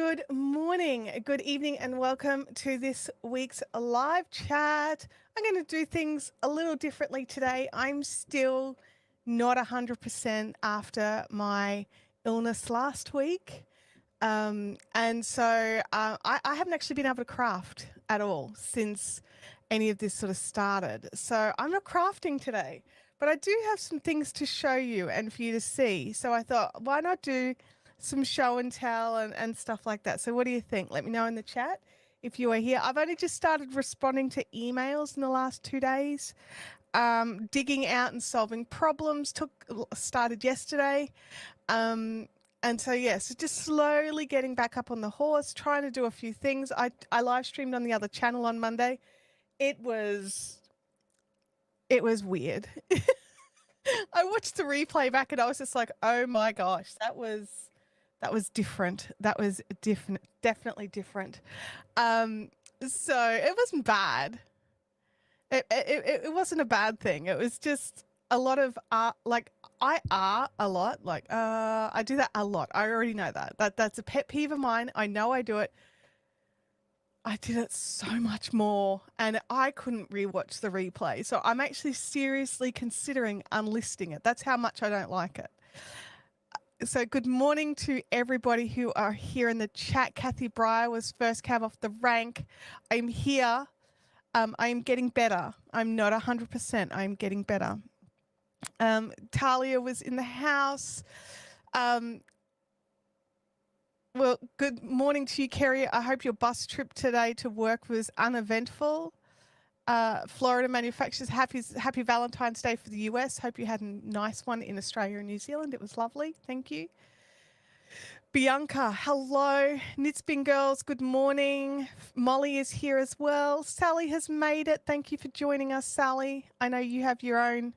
Good morning, good evening, and welcome to this week's live chat. I'm going to do things a little differently today. I'm still not 100% after my illness last week. And so I haven't actually been able to craft at all since any of this sort of started. So I'm not crafting today, but I do have some things to show you and for you to see. So I thought, why not do some show and tell and stuff like that. So what do you think? Let me know in the chat if you are here. I've only just started responding to emails in the last 2 days. Digging out and solving problems started yesterday. And so, yes, just slowly getting back up on the horse, trying to do a few things. I live streamed on the other channel on Monday. It was weird. I watched the replay back and I was just like, oh my gosh, that was different. That was different, definitely different. So it wasn't bad. It wasn't a bad thing. It was just a lot of like I a lot. Like I do that a lot. I already know that. That's a pet peeve of mine. I know I do it. I did it so much more and I couldn't rewatch the replay. So I'm actually seriously considering unlisting it. That's how much I don't like it. So good morning to everybody who are here in the chat. Kathy Breyer was first cab off the rank. I'm here. I am getting better. I'm not 100%. I'm getting better. Talia was in the house. Well, good morning to you, Kerry. I hope your bus trip today to work was uneventful. Florida manufacturers, happy Valentine's Day for the US. Hope you had a nice one in Australia and New Zealand. It was lovely. Thank you. Bianca, hello. Knitspin girls, good morning. Molly is here as well. Sally has made it. Thank you for joining us, Sally. I know you have your own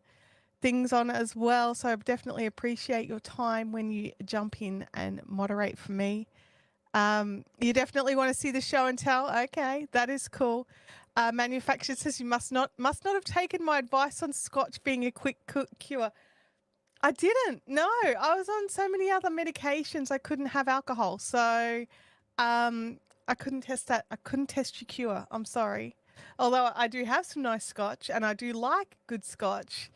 things on as well, so I definitely appreciate your time when you jump in and moderate for me. You definitely want to see the show and tell. Okay, that is cool. Manufacturer says you must not have taken my advice on scotch being a quick cure. I didn't. No, I was on so many other medications. I couldn't have alcohol, so I couldn't test that. I couldn't test your cure. I'm sorry. Although I do have some nice scotch and I do like good scotch.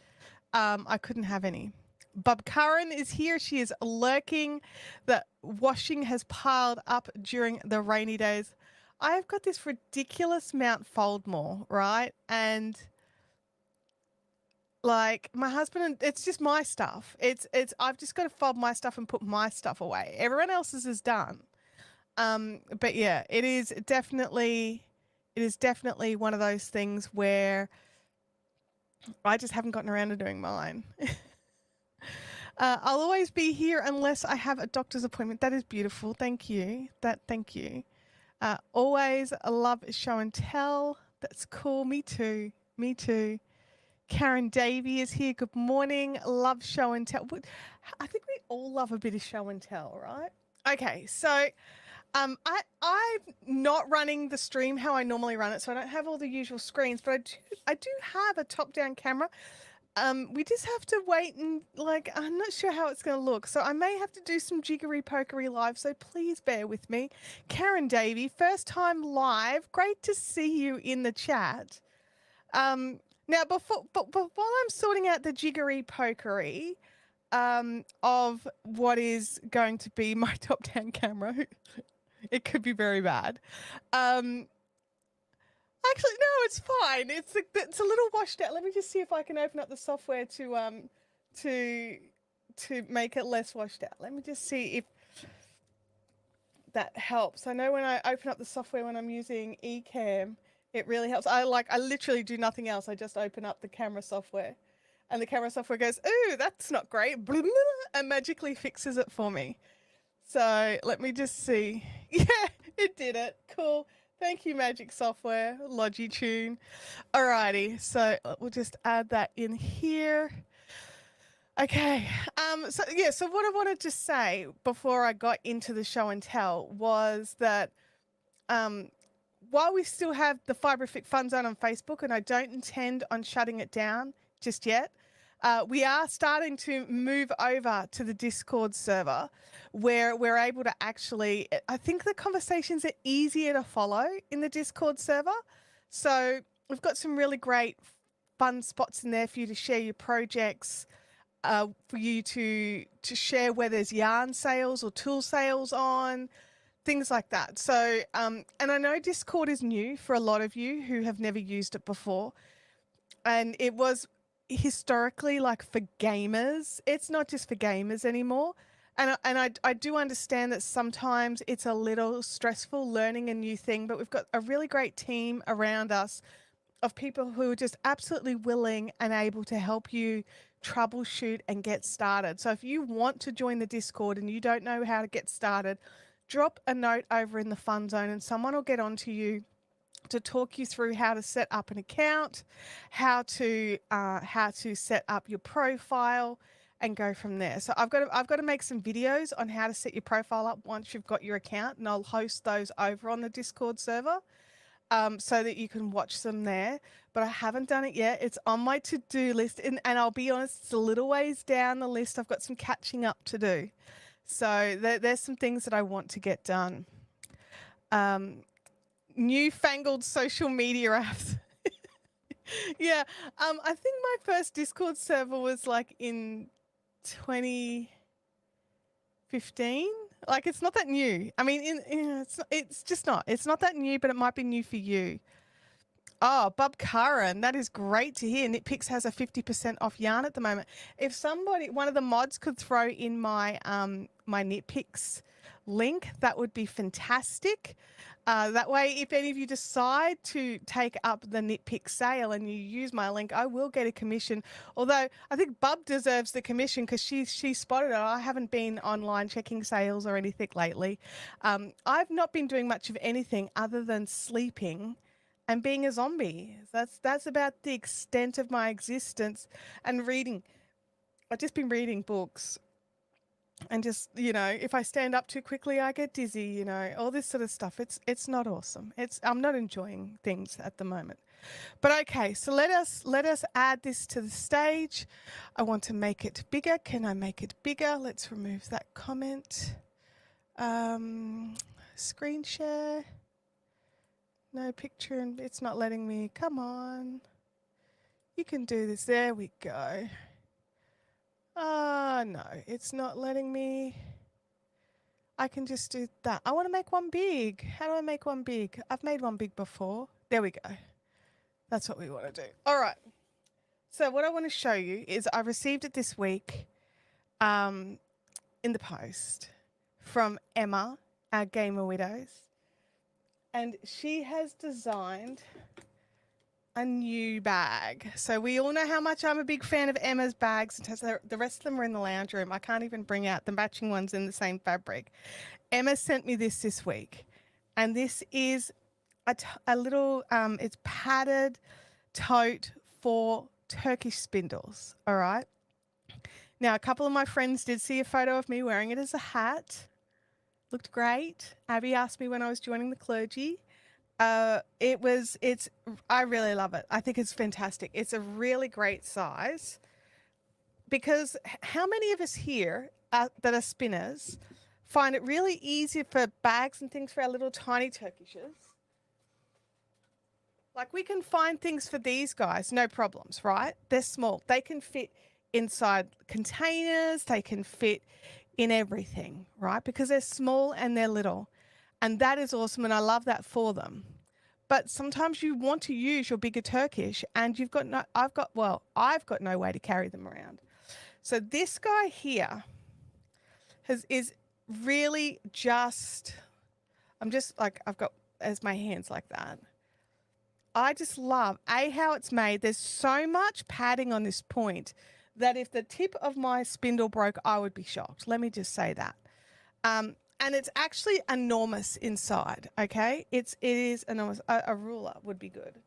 I couldn't have any. Bob Curran is here. She is lurking. The washing has piled up during the rainy days. I've got this ridiculous Mount Foldmore, right? And like my husband, it's just my stuff. I've just got to fold my stuff and put my stuff away. Everyone else's is done. But yeah, it is definitely one of those things where I just haven't gotten around to doing mine. I'll always be here unless I have a doctor's appointment. That is beautiful. Thank you. Thank you. Always love show and tell. That's cool. Me too. Me too. Karen Davey is here. Good morning. Love show and tell. I think we all love a bit of show and tell, right? Okay, so I'm not running the stream how I normally run it, so I don't have all the usual screens, but I do have a top-down camera. We just have to wait and I'm not sure how it's going to look, so I may have to do some jiggery pokery live. So please bear with me. Karen Davey, first time live. Great to see you in the chat. Now, but while I'm sorting out the jiggery pokery of what is going to be my top-down camera, it could be very bad. Actually, no, it's fine. It's a little washed out. Let me just see if I can open up the software to make it less washed out. Let me just see if that helps. I know when I open up the software when I'm using Ecamm, it really helps. I literally do nothing else. I just open up the camera software and the camera software goes, ooh, that's not great, and magically fixes it for me. So let me just see. Yeah, it did it. Cool. Thank you, Magic Software, LogiTune. Alrighty, so we'll just add that in here. Okay. So what I wanted to say before I got into the show and tell was that while we still have the Fibrific Fun Zone on Facebook, and I don't intend on shutting it down just yet, we are starting to move over to the Discord server where we're able to actually, I think the conversations are easier to follow in the Discord server. So we've got some really great fun spots in there for you to share your projects, for you to share where there's yarn sales or tool sales on, things like that. So, and I know Discord is new for a lot of you who have never used it before. And it was historically like for gamers. It's not just for gamers anymore. And I do understand that sometimes it's a little stressful learning a new thing, but we've got a really great team around us of people who are just absolutely willing and able to help you troubleshoot and get started. So if you want to join the Discord and you don't know how to get started, drop a note over in the fun zone and someone will get onto you to talk you through how to set up an account, how to set up your profile, and go from there. So I've got to make some videos on how to set your profile up once you've got your account, and I'll host those over on the Discord server, so that you can watch them there. But I haven't done it yet. It's on my to-do list, and I'll be honest, it's a little ways down the list. I've got some catching up to do. So there's some things that I want to get done. Newfangled social media apps. Yeah, I think my first Discord server was like in 2015. Like, it's not that new. I mean, it's just not. It's not that new, but it might be new for you. Oh, Bub Curran, that is great to hear. Knitpicks has a 50% off yarn at the moment. If somebody, one of the mods could throw in my my Knitpicks link, that would be fantastic. That way, if any of you decide to take up the Knitpick sale and you use my link, I will get a commission. Although I think Bub deserves the commission because she spotted it. I haven't been online checking sales or anything lately. I've not been doing much of anything other than sleeping and being a zombie. That's about the extent of my existence, and reading. I've just been reading books. And just, if I stand up too quickly, I get dizzy, all this sort of stuff. It's not awesome. I'm not enjoying things at the moment. But okay, so let us add this to the stage. I want to make it bigger. Can I make it bigger? Let's remove that comment. Screen share. No picture, and it's not letting me. Come on. You can do this. There we go. No, it's not letting me. I can just do that. I want to make one big. How do I make one big? I've made one big before. There we go. That's what we want to do. All right. So what I want to show you is I received it this week in the post from Emma, our Gamer Widows. And she has designed a new bag. So we all know how much I'm a big fan of Emma's bags. The rest of them are in the lounge room. I can't even bring out the matching ones in the same fabric. Emma sent me this week. And this is a little, it's padded tote for Turkish spindles. All right. Now, a couple of my friends did see a photo of me wearing it as a hat. Looked great. Abby asked me when I was joining the clergy. I really love it. I think it's fantastic. It's a really great size, because how many of us here that are spinners find it really easy for bags and things for our little tiny Turkishes? Like, we can find things for these guys, no problems, right? They're small. They can fit inside containers. They can fit in everything, right? Because they're small and they're little. And that is awesome, and I love that for them. But sometimes you want to use your bigger Turkish, and I've got no way to carry them around. So this guy here is really just, I've got as my hands like that. I just love how it's made. There's so much padding on this point that if the tip of my spindle broke, I would be shocked. Let me just say that. And it's actually enormous inside, okay? It is enormous. A ruler would be good.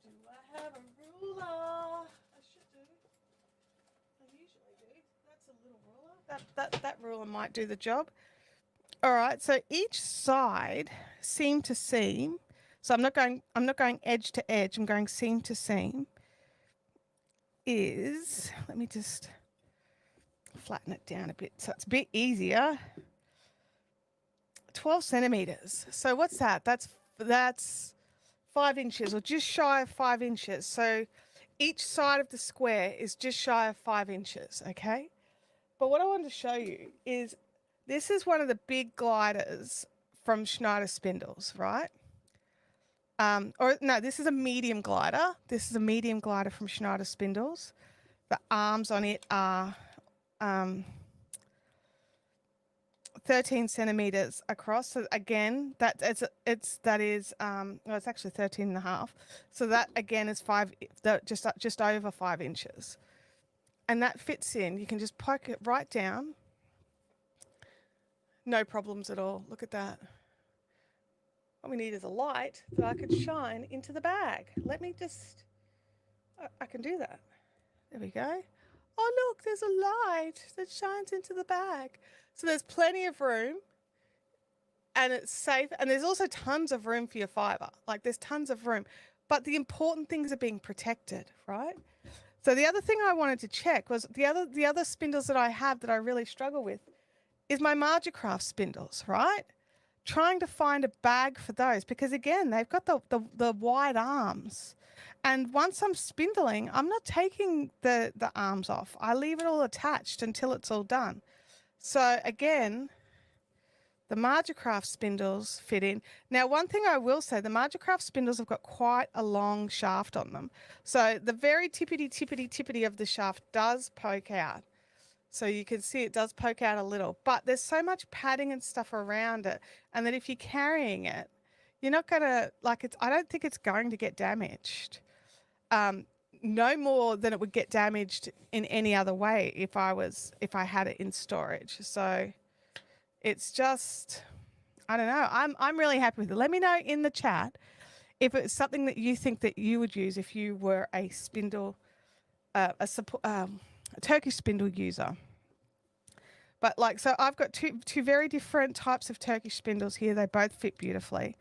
Do I have a ruler? I should do. I usually do. That's a little ruler. That ruler might do the job. All right, so each side seam to seam. So I'm not going edge to edge. I'm going seam to seam. is, let me just flatten it down a bit so it's a bit easier. 12 centimeters. So what's that? That's 5 inches or just shy of 5 inches. So each side of the square is just shy of 5 inches, okay? But what I wanted to show you is this is one of the big gliders from Schneider Spindles, right? Or no, this is a medium glider. This is a medium glider from Schneider Spindles. The arms on it are 13 centimeters across. So again, it's actually 13 and a half. So that again is just over 5 inches. And that fits in. You can just poke it right down. No problems at all. Look at that. What we need is a light that I could shine into the bag. Let me just, I can do that. There we go. Oh, look, there's a light that shines into the bag. So there's plenty of room and it's safe. And there's also tons of room for your fiber. Like there's tons of room. But the important things are being protected, right? So the other thing I wanted to check was the other spindles that I have that I really struggle with is my Margicraft spindles, right? Trying to find a bag for those because again, they've got the wide arms. And once I'm spindling, I'm not taking the arms off. I leave it all attached until it's all done. So again, the Margicraft spindles fit in. Now, one thing I will say, the Margicraft spindles have got quite a long shaft on them. So the very tippity of the shaft does poke out. So you can see it does poke out a little, but there's so much padding and stuff around it. And that if you're carrying it, you're not going to, I don't think it's going to get damaged. No more than it would get damaged in any other way if I had it in storage. So it's just, I don't know. I'm really happy with it. Let me know in the chat if it's something that you think that you would use if you were a spindle, a Turkish spindle user. But so I've got two very different types of Turkish spindles here. They both fit beautifully.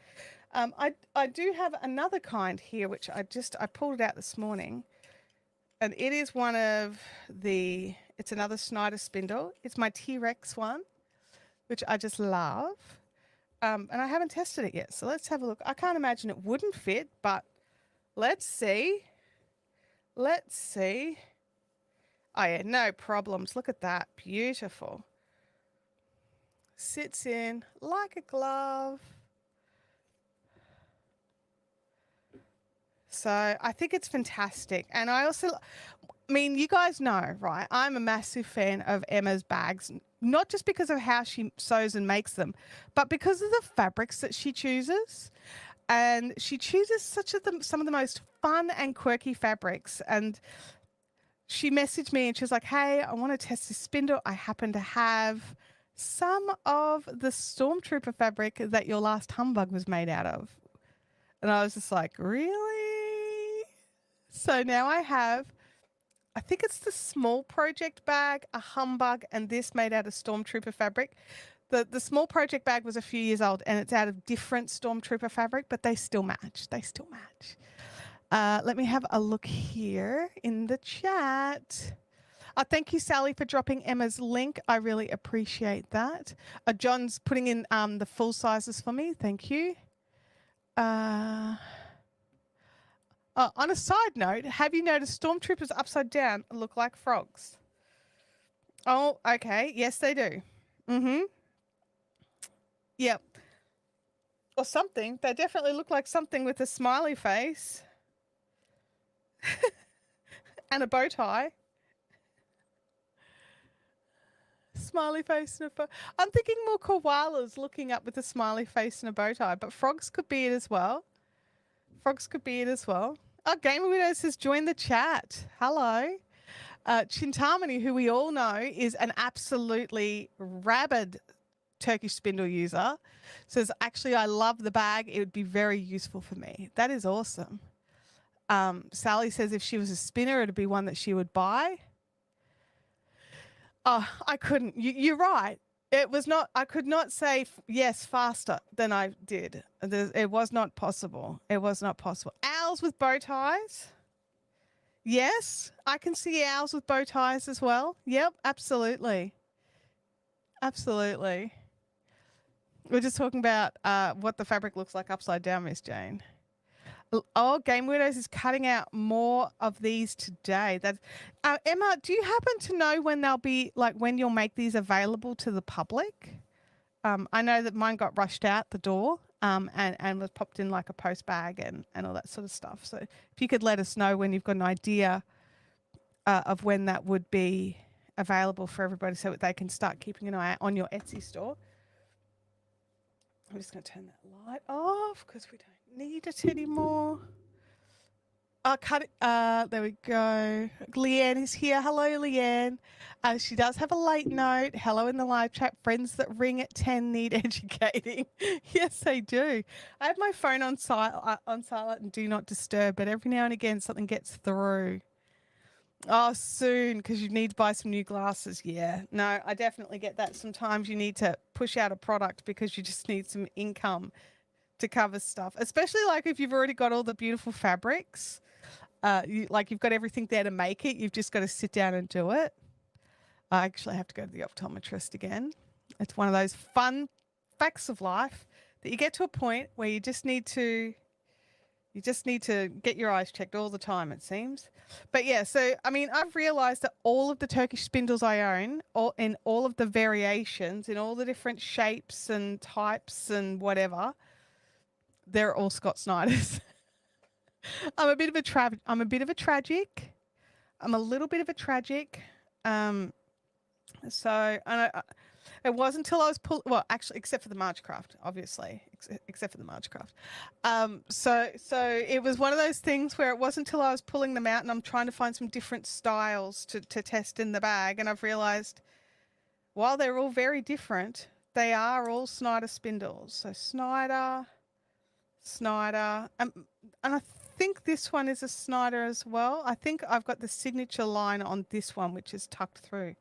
I do have another kind here, which I pulled it out this morning. And it is it's another Schneider spindle. It's my T-Rex one, which I just love. And I haven't tested it yet. So let's have a look. I can't imagine it wouldn't fit, but let's see. Let's see. Oh yeah, no problems. Look at that. Beautiful. Sits in like a glove. So I think it's fantastic. And I mean, you guys know, right? I'm a massive fan of Emma's bags, not just because of how she sews and makes them, but because of the fabrics that she chooses. And she chooses some of the most fun and quirky fabrics. And she messaged me and she was like, hey, I want to test this spindle. I happen to have some of the Stormtrooper fabric that your last humbug was made out of. And I was just like, really? So now I think it's the small project bag, a humbug, and this made out of Stormtrooper fabric. The small project bag was a few years old and it's out of different Stormtrooper fabric, but they still match. They still match. Let me have a look here in the chat. Thank you, Sally, for dropping Emma's link. I really appreciate that. John's putting in the full sizes for me. Thank you. On a side note, have you noticed Stormtroopers upside down look like frogs? Oh, okay. Yes, they do. Mm-hmm. Yep. Or something. They definitely look like something with a smiley face. And a bow tie. Smiley face and I'm thinking more koalas looking up with a smiley face and a bow tie, but frogs could be it as well. Frogs could be it as well. Oh, Gamer Widow says join the chat. Hello. Chintamani, who we all know is an absolutely rabid Turkish spindle user, says, actually, I love the bag. It would be very useful for me. That is awesome. Sally says if she was a spinner, it'd be one that she would buy. Oh, I couldn't. You're right. It was not, I could not say yes faster than I did. It was not possible. It was not possible. Owls with bow ties. Yes, I can see owls with bow ties as well. Yep, absolutely. Absolutely. We're just talking about what the fabric looks like upside down, Miss Jane. Oh, Game Widows is cutting out more of these today. That Emma, do you happen to know when they'll be like when you'll make these available to the public? I know that mine got rushed out the door and was popped in like a post bag and all that sort of stuff. So if you could let us know when you've got an idea of when that would be available for everybody so that they can start keeping an eye on your Etsy store. I'm just going to turn that light off because we don't need it anymore. Cut it. There we go. Leanne is here. Hello, Leanne. She does have a late note. Hello in the live chat. Friends that ring at 10 need educating. Yes, they do. I have my phone on silent and do not disturb, but every now and again something gets through. Oh, soon, because you need to buy some new glasses. Yeah. No, I definitely get that. Sometimes you need to push out a product because you just need some income to cover stuff, especially like if you've already got all the beautiful fabrics. You've got everything there to make it. You've just got to sit down and do it. I actually have to go to the optometrist again. It's one of those fun facts of life that you get to a point where you just need to get your eyes checked all the time, it seems. But yeah, so I mean, I've realized that all of the Turkish spindles I own, all in all of the variations, in all the different shapes and types and whatever, they're all Scott Snyder's. I'm a bit of a tragic. I'm a little bit of a tragic. So it wasn't until I was well, actually, except for the Marchcraft, obviously, except for the Marchcraft. So it was one of those things where it wasn't until I was pulling them out and I'm trying to find some different styles to test in the bag, and I've realized while they're all very different, they are all Snyder spindles. So Snyder, and I think this one is a Snyder as well. I think I've got the signature line on this one, which is tucked through.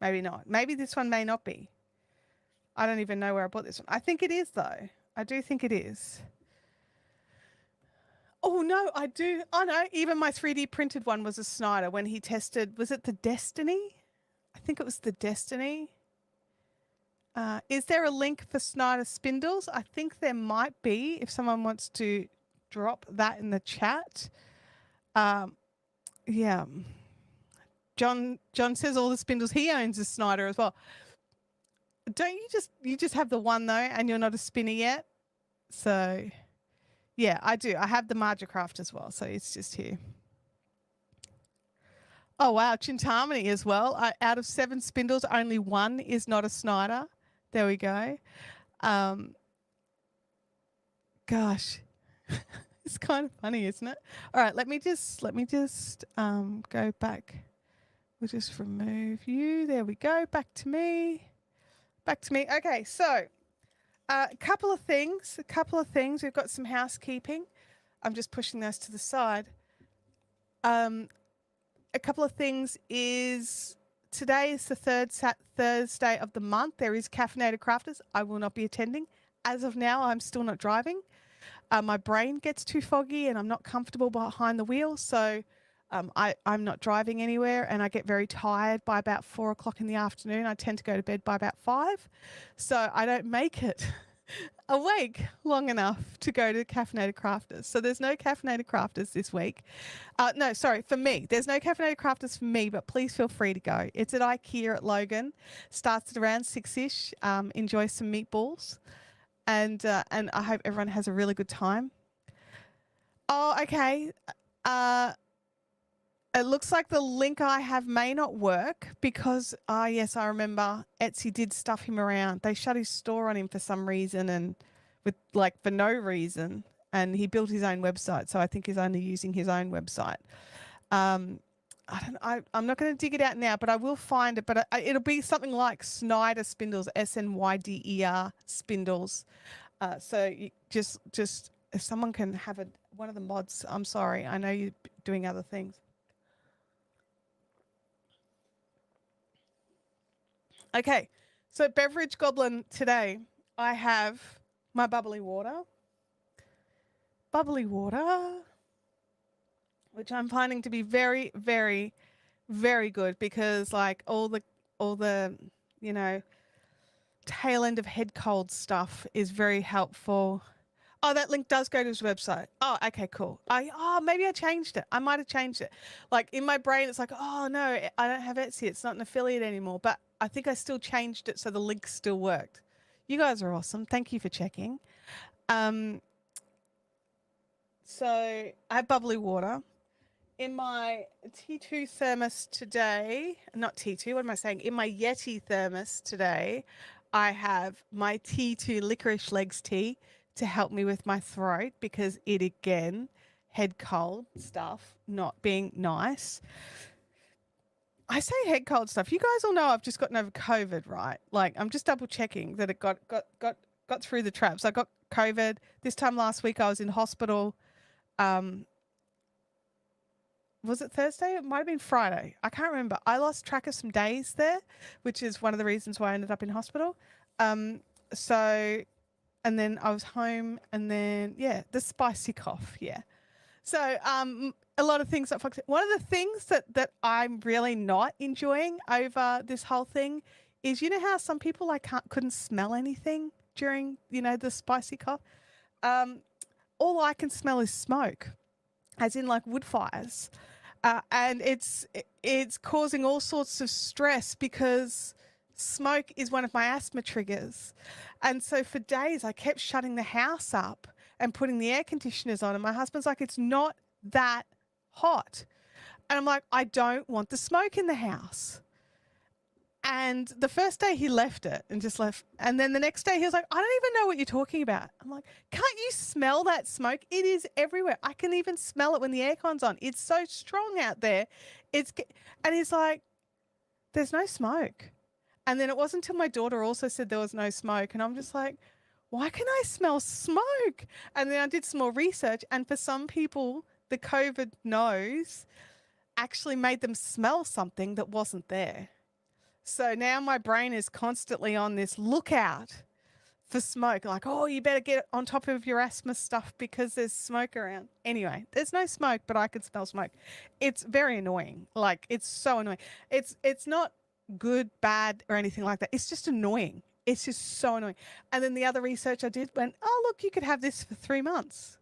Maybe not. Maybe this one may not be. I don't even know where I bought this one. I think it is, though. I do think it is. Oh, no, I do. Oh, no, even my 3D printed one was a Snyder when he tested. Was it the Destiny? I think it was the Destiny. Is there a link for Snyder spindles? I think there might be if someone wants to drop that in the chat. Yeah. John says all the spindles he owns is Snyder as well. Don't you just have the one though, and you're not a spinner yet? So yeah, I do. I have the Margacraft as well, so it's just here. Oh wow, Chintamani as well. Out of 7 spindles, only 1 is not a Snyder. There we go. Gosh. It's kind of funny, isn't it? All right, let me just go back. We'll just remove you. There we go. Back to me. Okay, so a couple of things. We've got some housekeeping. I'm just pushing those to the side. A couple of things is today is the third Thursday of the month. There is Caffeinated Crafters. I will not be attending. As of now, I'm still not driving. My brain gets too foggy and I'm not comfortable behind the wheel. So I'm not driving anywhere and I get very tired by about 4 o'clock in the afternoon. I tend to go to bed by about 5. So I don't make it awake long enough to go to Caffeinated Crafters. So there's no Caffeinated Crafters this week. No, sorry, for me. There's no Caffeinated Crafters for me, but please feel free to go. It's at IKEA at Logan. Starts at around 6-ish. Enjoy some meatballs. And I hope everyone has a really good time. Oh, okay. It looks like the link I have may not work because, yes, I remember Etsy did stuff him around. They shut his store on him for some reason and for no reason. And he built his own website. So I think he's only using his own website. I'm not going to dig it out now, but I will find it. But it'll be something like Snyder Spindles, SNYDER Spindles. So you just if someone can have one of the mods, I'm sorry. I know you're doing other things. Okay, so Beverage Goblin today, I have my bubbly water. which I'm finding to be very, very, very good because like all the you know tail end of head cold stuff is very helpful. Oh, that link does go to his website. Oh, okay, cool. Maybe I changed it. I might have changed it. Like in my brain, it's like, oh no, I don't have Etsy. It's not an affiliate anymore. But I think I still changed it so the link still worked. You guys are awesome. Thank you for checking. Um, so I have bubbly water in my T2 thermos today. Not T2. What am I saying? In my Yeti thermos today, I have my T2 licorice legs tea to help me with my throat because it again, head cold stuff, not being nice. I say head cold stuff. You guys all know I've just gotten over COVID, right? Like I'm just double checking that it got through the traps. I got COVID this time last week. I was in hospital. Um, was it Thursday? It might have been Friday. I can't remember. I lost track of some days there, which is one of the reasons why I ended up in hospital. Um, so and then I was home, and then yeah, the spicy cough, yeah. So a lot of things that fucked. One of the things that I'm really not enjoying over this whole thing is how some people like couldn't smell anything during the spicy cough. Um, all I can smell is smoke, as in like wood fires, and it's causing all sorts of stress because smoke is one of my asthma triggers. And so for days, I kept shutting the house up and putting the air conditioners on. And my husband's like, it's not that hot. And I'm like, I don't want the smoke in the house. And the first day he left it and just left. And then the next day he was like, I don't even know what you're talking about. I'm like, can't you smell that smoke? It is everywhere. I can even smell it when the aircon's on. It's so strong out there. And he's like, there's no smoke. And then it wasn't until my daughter also said there was no smoke. And I'm just like, why can I smell smoke? And then I did some more research. And for some people, the COVID nose actually made them smell something that wasn't there. So now my brain is constantly on this lookout for smoke. Like, oh, you better get on top of your asthma stuff because there's smoke around. Anyway, there's no smoke, but I could smell smoke. It's very annoying. Like, it's so annoying. It's not good, bad, or anything like that. It's just annoying. It's just so annoying. And then the other research I did went, oh, look, you could have this for 3 months.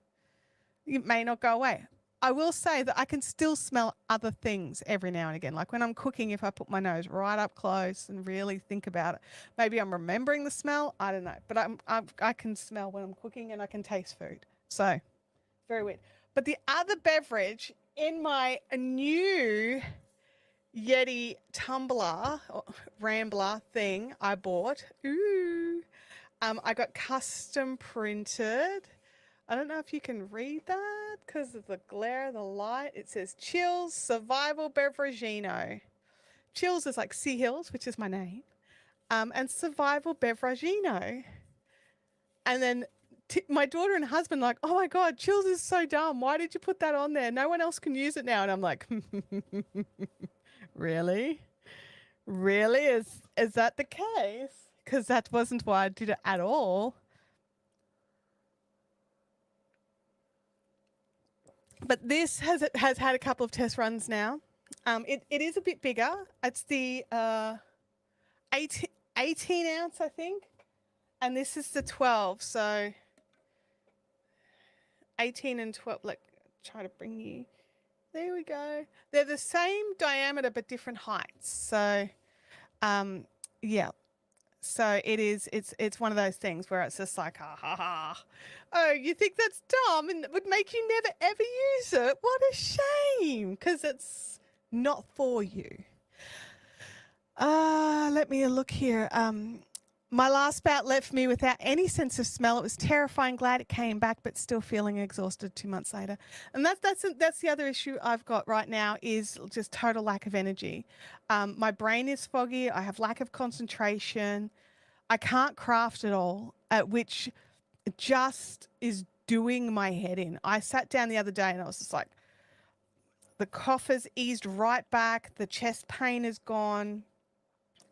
It may not go away. I will say that I can still smell other things every now and again. Like when I'm cooking, if I put my nose right up close and really think about it, maybe I'm remembering the smell. I don't know. But I can smell when I'm cooking and I can taste food. So very weird. But the other beverage in my new Yeti tumbler or Rambler thing I bought. I got custom printed. I don't know if you can read that because of the glare of the light. It says Chills Survival Beveragino. Chills is like Sea Hills, which is my name, and Survival Beveragino. And then my daughter and husband like, oh my God, Chills is so dumb. Why did you put that on there? No one else can use it now. And I'm like, really? Really? Is that the case? Because that wasn't why I did it at all. But this has had a couple of test runs now. It is a bit bigger. It's the 18 ounce, I think. And this is the 12. So 18 and 12. Like, try to bring you. There we go. They're the same diameter but different heights. So, yeah. So it's one of those things where it's just like, ha ha ha. Oh, you think that's dumb and it would make you never ever use it? What a shame, because it's not for you. Let me look here. My last bout left me without any sense of smell. It was terrifying. Glad it came back, but still feeling exhausted 2 months later. And that's the other issue I've got right now is just total lack of energy. My brain is foggy. I have lack of concentration. I can't craft at all, which just is doing my head in. I sat down the other day and I was just like, the cough has eased right back. The chest pain is gone.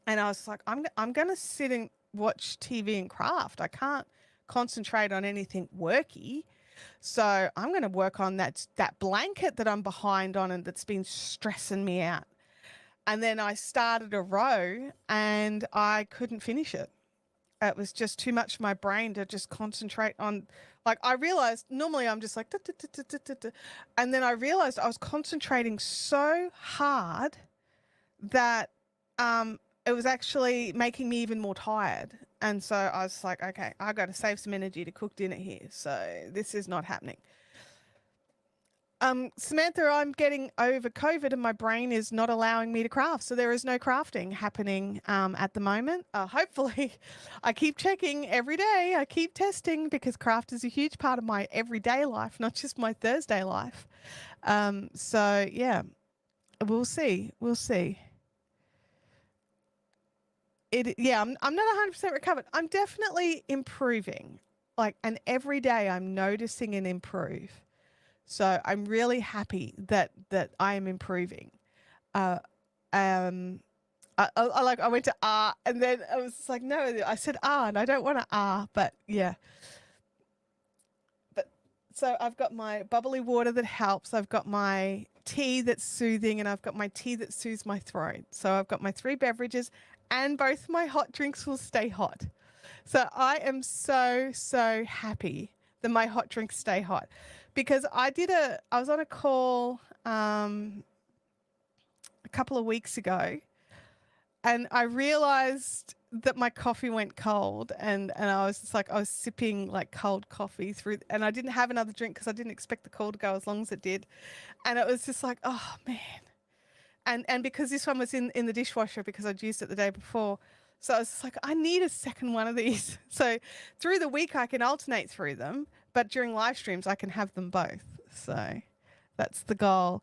And I was like, I'm going to sit and watch TV and craft. I can't concentrate on anything worky. So I'm going to work on that blanket that I'm behind on and that's been stressing me out. And then I started a row and I couldn't finish it. It was just too much for my brain to just concentrate on. Like, I realized normally I'm just like, "Duh, duh, duh, duh, duh, duh, duh." And then I realized I was concentrating so hard that it was actually making me even more tired. And so I was like, okay, I got to save some energy to cook dinner here. So this is not happening. Samantha, I'm getting over COVID and my brain is not allowing me to craft. So there is no crafting happening at the moment. Hopefully, I keep checking every day. I keep testing because craft is a huge part of my everyday life, not just my Thursday life. So yeah, we'll see. We'll see. Yeah, I'm not 100% recovered. I'm definitely improving. Like, and every day I'm noticing an improve. So I'm really happy that I am improving. Uh, um, I went to R and then I was just like, no, I said R and I don't want to R, but yeah. But so I've got my bubbly water that helps. I've got my tea that's soothing and I've got my tea that soothes my throat. So I've got my 3 beverages and both my hot drinks will stay hot. So I am so happy that my hot drinks stay hot because I was on a call a couple of weeks ago and I realized that my coffee went cold and I was just like, I was sipping like cold coffee through and I didn't have another drink because I didn't expect the call to go as long as it did. And it was just like, oh man. And because this one was in the dishwasher because I'd used it the day before. So I was just like, I need a second one of these. So through the week, I can alternate through them, but during live streams, I can have them both. So that's the goal.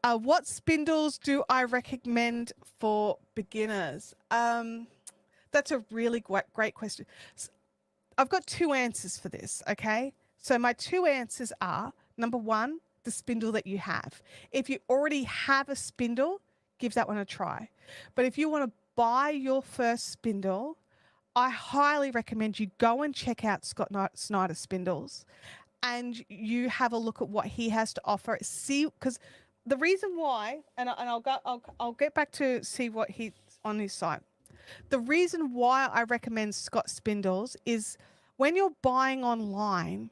What spindles do I recommend for beginners? That's a really great question. So I've got 2 answers for this, okay? So my 2 answers are, number 1, the spindle that you have. If you already have a spindle, give that one a try. But if you want to buy your first spindle, I highly recommend you go and check out Scott Snyder Spindles and you have a look at what he has to offer. See, because the reason why, and I'll get back to see what he's on his site. The reason why I recommend Scott Spindles is when you're buying online,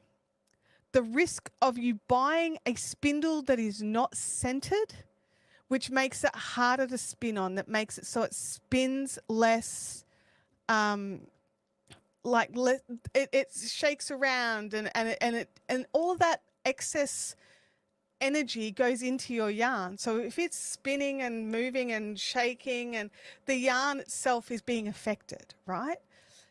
the risk of you buying a spindle that is not centered, which makes it harder to spin on, that makes it so it spins less, it shakes around and all of that excess energy goes into your yarn. So if it's spinning and moving and shaking and the yarn itself is being affected, right?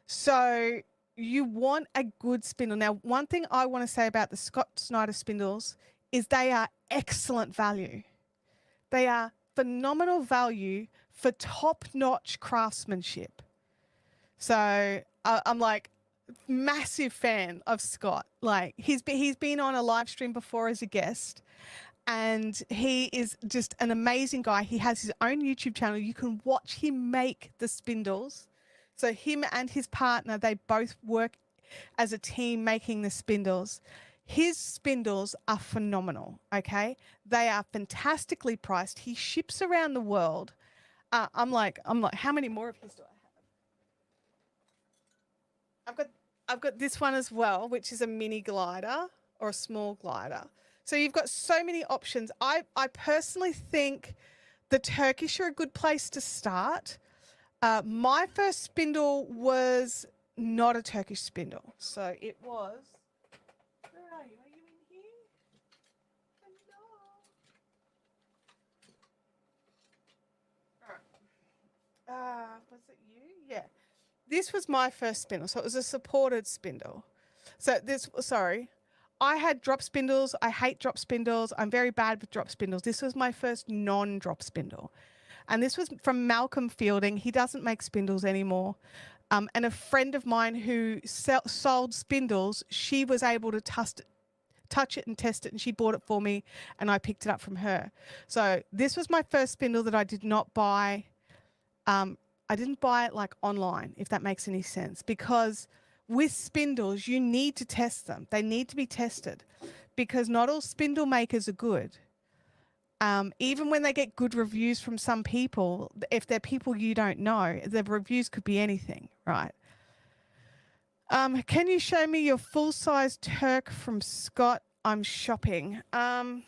So you want a good spindle. Now, one thing I want to say about the Scott Snyder spindles is they are excellent value. They are phenomenal value for top-notch craftsmanship. So I'm like massive fan of Scott. Like he's been on a live stream before as a guest, and he is just an amazing guy. He has his own YouTube channel. You can watch him make the spindles. So him and his partner, they both work as a team making the spindles. His spindles are phenomenal, okay? They are fantastically priced. He ships around the world. I'm like, how many more of his do I have? I've got this one as well, which is a mini glider or a small glider. So you've got so many options. I personally think the Turkish are a good place to start. My first spindle was not a Turkish spindle. So it was, where are you? Are you in here? Hello. All right. Was it you? Yeah. This was my first spindle. So it was a supported spindle. So sorry. I had drop spindles. I hate drop spindles. I'm very bad with drop spindles. This was my first non-drop spindle. And this was from Malcolm Fielding. He doesn't make spindles anymore. And a friend of mine who sold spindles, she was able to touch it and test it, and she bought it for me, and I picked it up from her. So this was my first spindle that I did not buy. I didn't buy it like online, if that makes any sense, because with spindles, you need to test them. They need to be tested because not all spindle makers are good. Even when they get good reviews from some people, if they're people you don't know, the reviews could be anything, right? Can you show me your full-size Turk from Scott? I'm shopping. I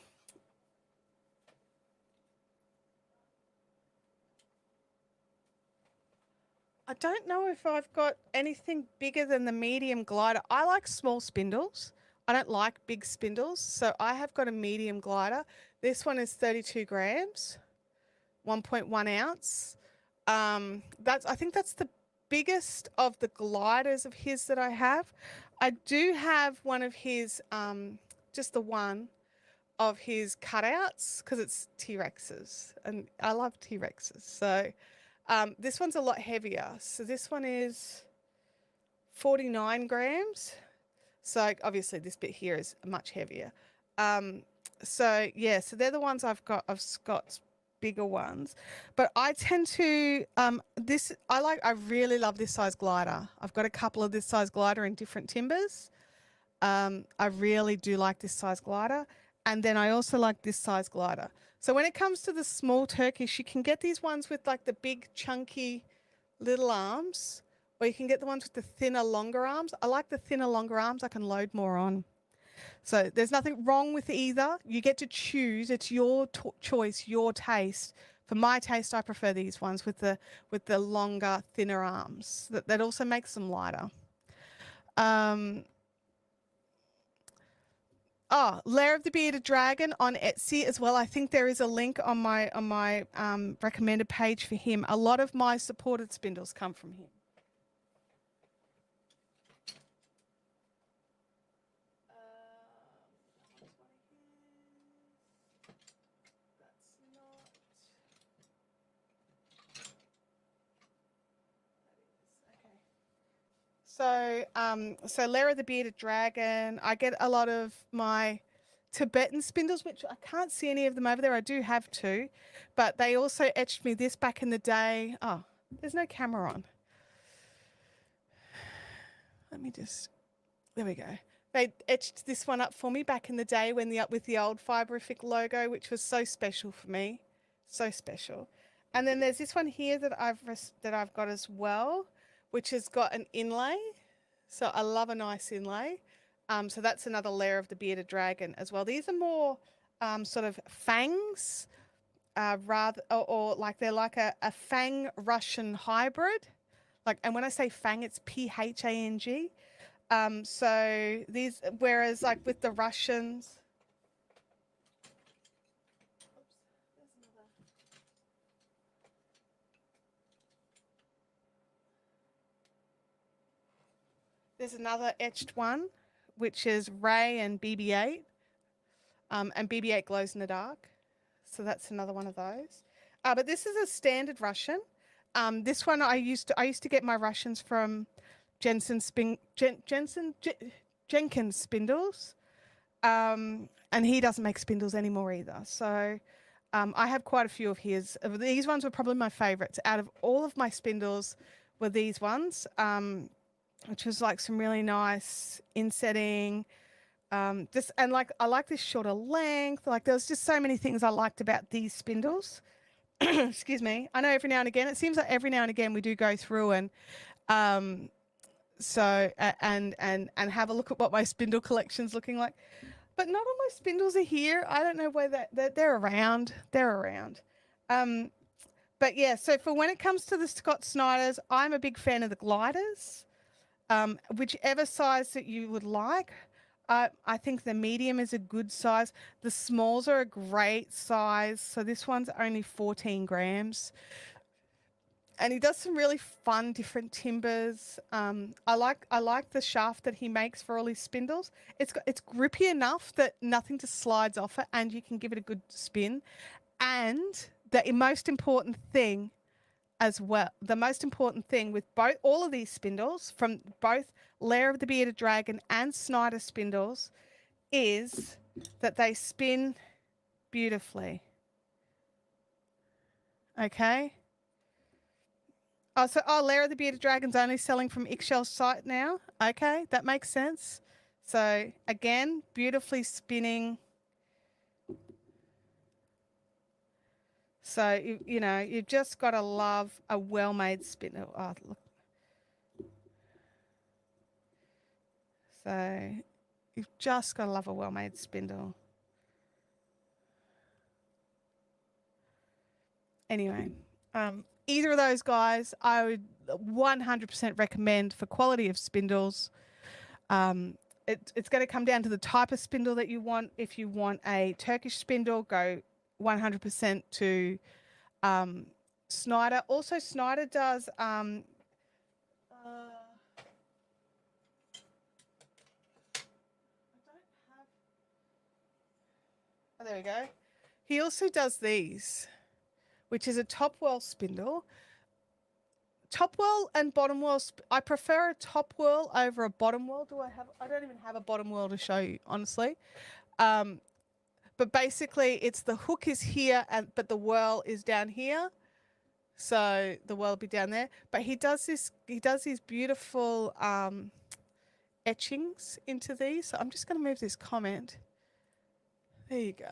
don't know if I've got anything bigger than the medium glider. I like small spindles. I don't like big spindles, so I have got a medium glider. This one is 32 grams, 1.1 ounce. I think that's the biggest of the gliders of his that I have. I do have one of his, just the one of his cutouts because it's T-Rexes and I love T-Rexes. So this one's a lot heavier. So this one is 49 grams. So obviously this bit here is much heavier. So yeah, so they're the ones I've got of Scott's bigger ones. But I tend to, I really love this size glider. I've got a couple of this size glider in different timbers. I really do like this size glider. And then I also like this size glider. So when it comes to the small Turkish, you can get these ones with like the big chunky little arms, or you can get the ones with the thinner, longer arms. I like the thinner, longer arms. I can load more on. So there's nothing wrong with either. You get to choose. It's your choice, your taste. For my taste, I prefer these ones with the longer, thinner arms. That also makes them lighter. Oh, Lair of the Bearded Dragon on Etsy as well. I think there is a link on my recommended page for him. A lot of my supported spindles come from him. So Lair of the Bearded Dragon. I get a lot of my Tibetan spindles, which I can't see any of them over there. I do have two, but they also etched me this back in the day. Oh, there's no camera on. Let me just, there we go. They etched this one up for me back in the day when with the old Fiberific logo, which was so special for me, so special. And then there's this one here that I've got as well, which has got an inlay. So I love a nice inlay. So that's another Lair of the Bearded Dragon as well. These are more sort of fangs, rather, or like they're like a fang Russian hybrid. Like, and when I say fang, it's Phang. So these, whereas like with the Russians, there's another etched one, which is Ray and BB-8. And BB-8 glows in the dark. So that's another one of those. But this is a standard Russian. This one I used to get my Russians from Jenkins Spindles. And he doesn't make spindles anymore either. So I have quite a few of his. These ones were probably my favorites. Out of all of my spindles were these ones, which was like some really nice insetting. And like I like this shorter length. Like there was just so many things I liked about these spindles. Excuse me. I know every now and again, it seems like every now and again we do go through and and have a look at what my spindle collection's looking like. But not all my spindles are here. I don't know where they're around. They're around. But yeah, so for when it comes to the Scott Snyders, I'm a big fan of the gliders. Whichever size that you would like. I think the medium is a good size. The smalls are a great size. So this one's only 14 grams. And he does some really fun different timbers. I like the shaft that he makes for all his spindles. It's grippy enough that nothing just slides off it and you can give it a good spin. And the most important thing as well, the most important thing with all of these spindles from both Lair of the Bearded Dragon and Snyder spindles is that they spin beautifully. Okay. Oh, Lair the Bearded Dragon's only selling from Ixchel's site now. Okay, that makes sense. So again, beautifully spinning. So you know, you've just got to love a well-made spindle. Oh, look. So you've just got to love a well-made spindle. Anyway, either of those guys, I would 100% recommend for quality of spindles. It's going to come down to the type of spindle that you want. If you want a Turkish spindle, go 100% to Snyder. Also, Snyder does oh, there we go. He also does these, which is a top whirl spindle. Top whirl and bottom whirl. I prefer a top whirl over a bottom whirl. I don't even have a bottom whirl to show you, honestly. But basically, it's the hook is here, but the whirl is down here. So the whirl will be down there. But he does this. He does these beautiful etchings into these. So I'm just going to move this comment. There you go.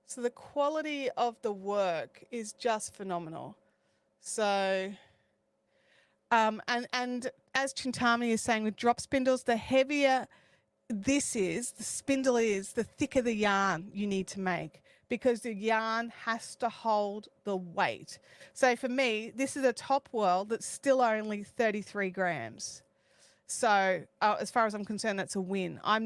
So the quality of the work is just phenomenal. So, and as Chintami is saying with drop spindles, the heavier the spindle is, the thicker the yarn you need to make, because the yarn has to hold the weight. So for me, this is a top whirl that's still only 33 grams. So as far as I'm concerned, that's a win. I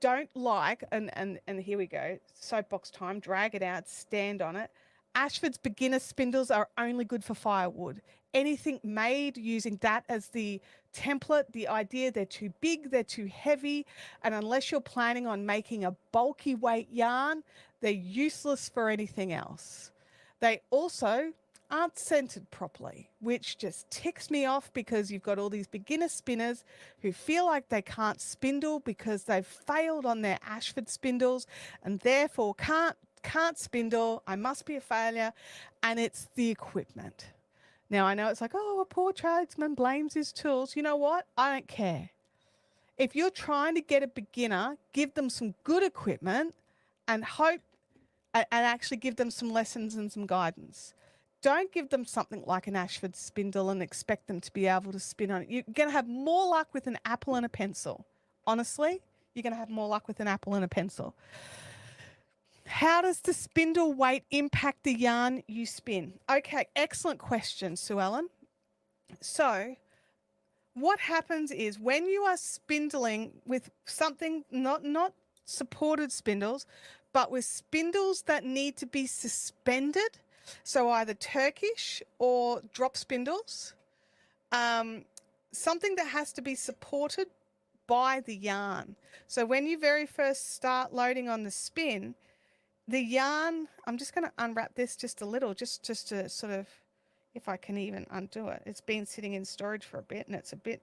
don't like, and here we go, soapbox time, drag it out, stand on it. Ashford's beginner spindles are only good for firewood. Anything made using that as the template, the idea, they're too big, they're too heavy, and unless you're planning on making a bulky weight yarn, they're useless for anything else. They also aren't centered properly, which just ticks me off, because you've got all these beginner spinners who feel like they can't spindle because they've failed on their Ashford spindles and therefore can't spindle. I must be a failure. And it's the equipment. Now I know it's like, oh, a poor tradesman blames his tools. You know what? I don't care. If you're trying to get a beginner, give them some good equipment and hope, and actually give them some lessons and some guidance. Don't give them something like an Ashford spindle and expect them to be able to spin on it. You're going to have more luck with an apple and a pencil. Honestly, you're going to have more luck with an apple and a pencil. How does the spindle weight impact the yarn you spin? Okay, excellent question, Sue Ellen. So what happens is when you are spindling with something, not supported spindles, but with spindles that need to be suspended, so either Turkish or drop spindles, something that has to be supported by the yarn. So when you very first start loading on the spin, the yarn, I'm just going to unwrap this just a little, just to sort of, if I can even undo it. It's been sitting in storage for a bit, and it's a bit,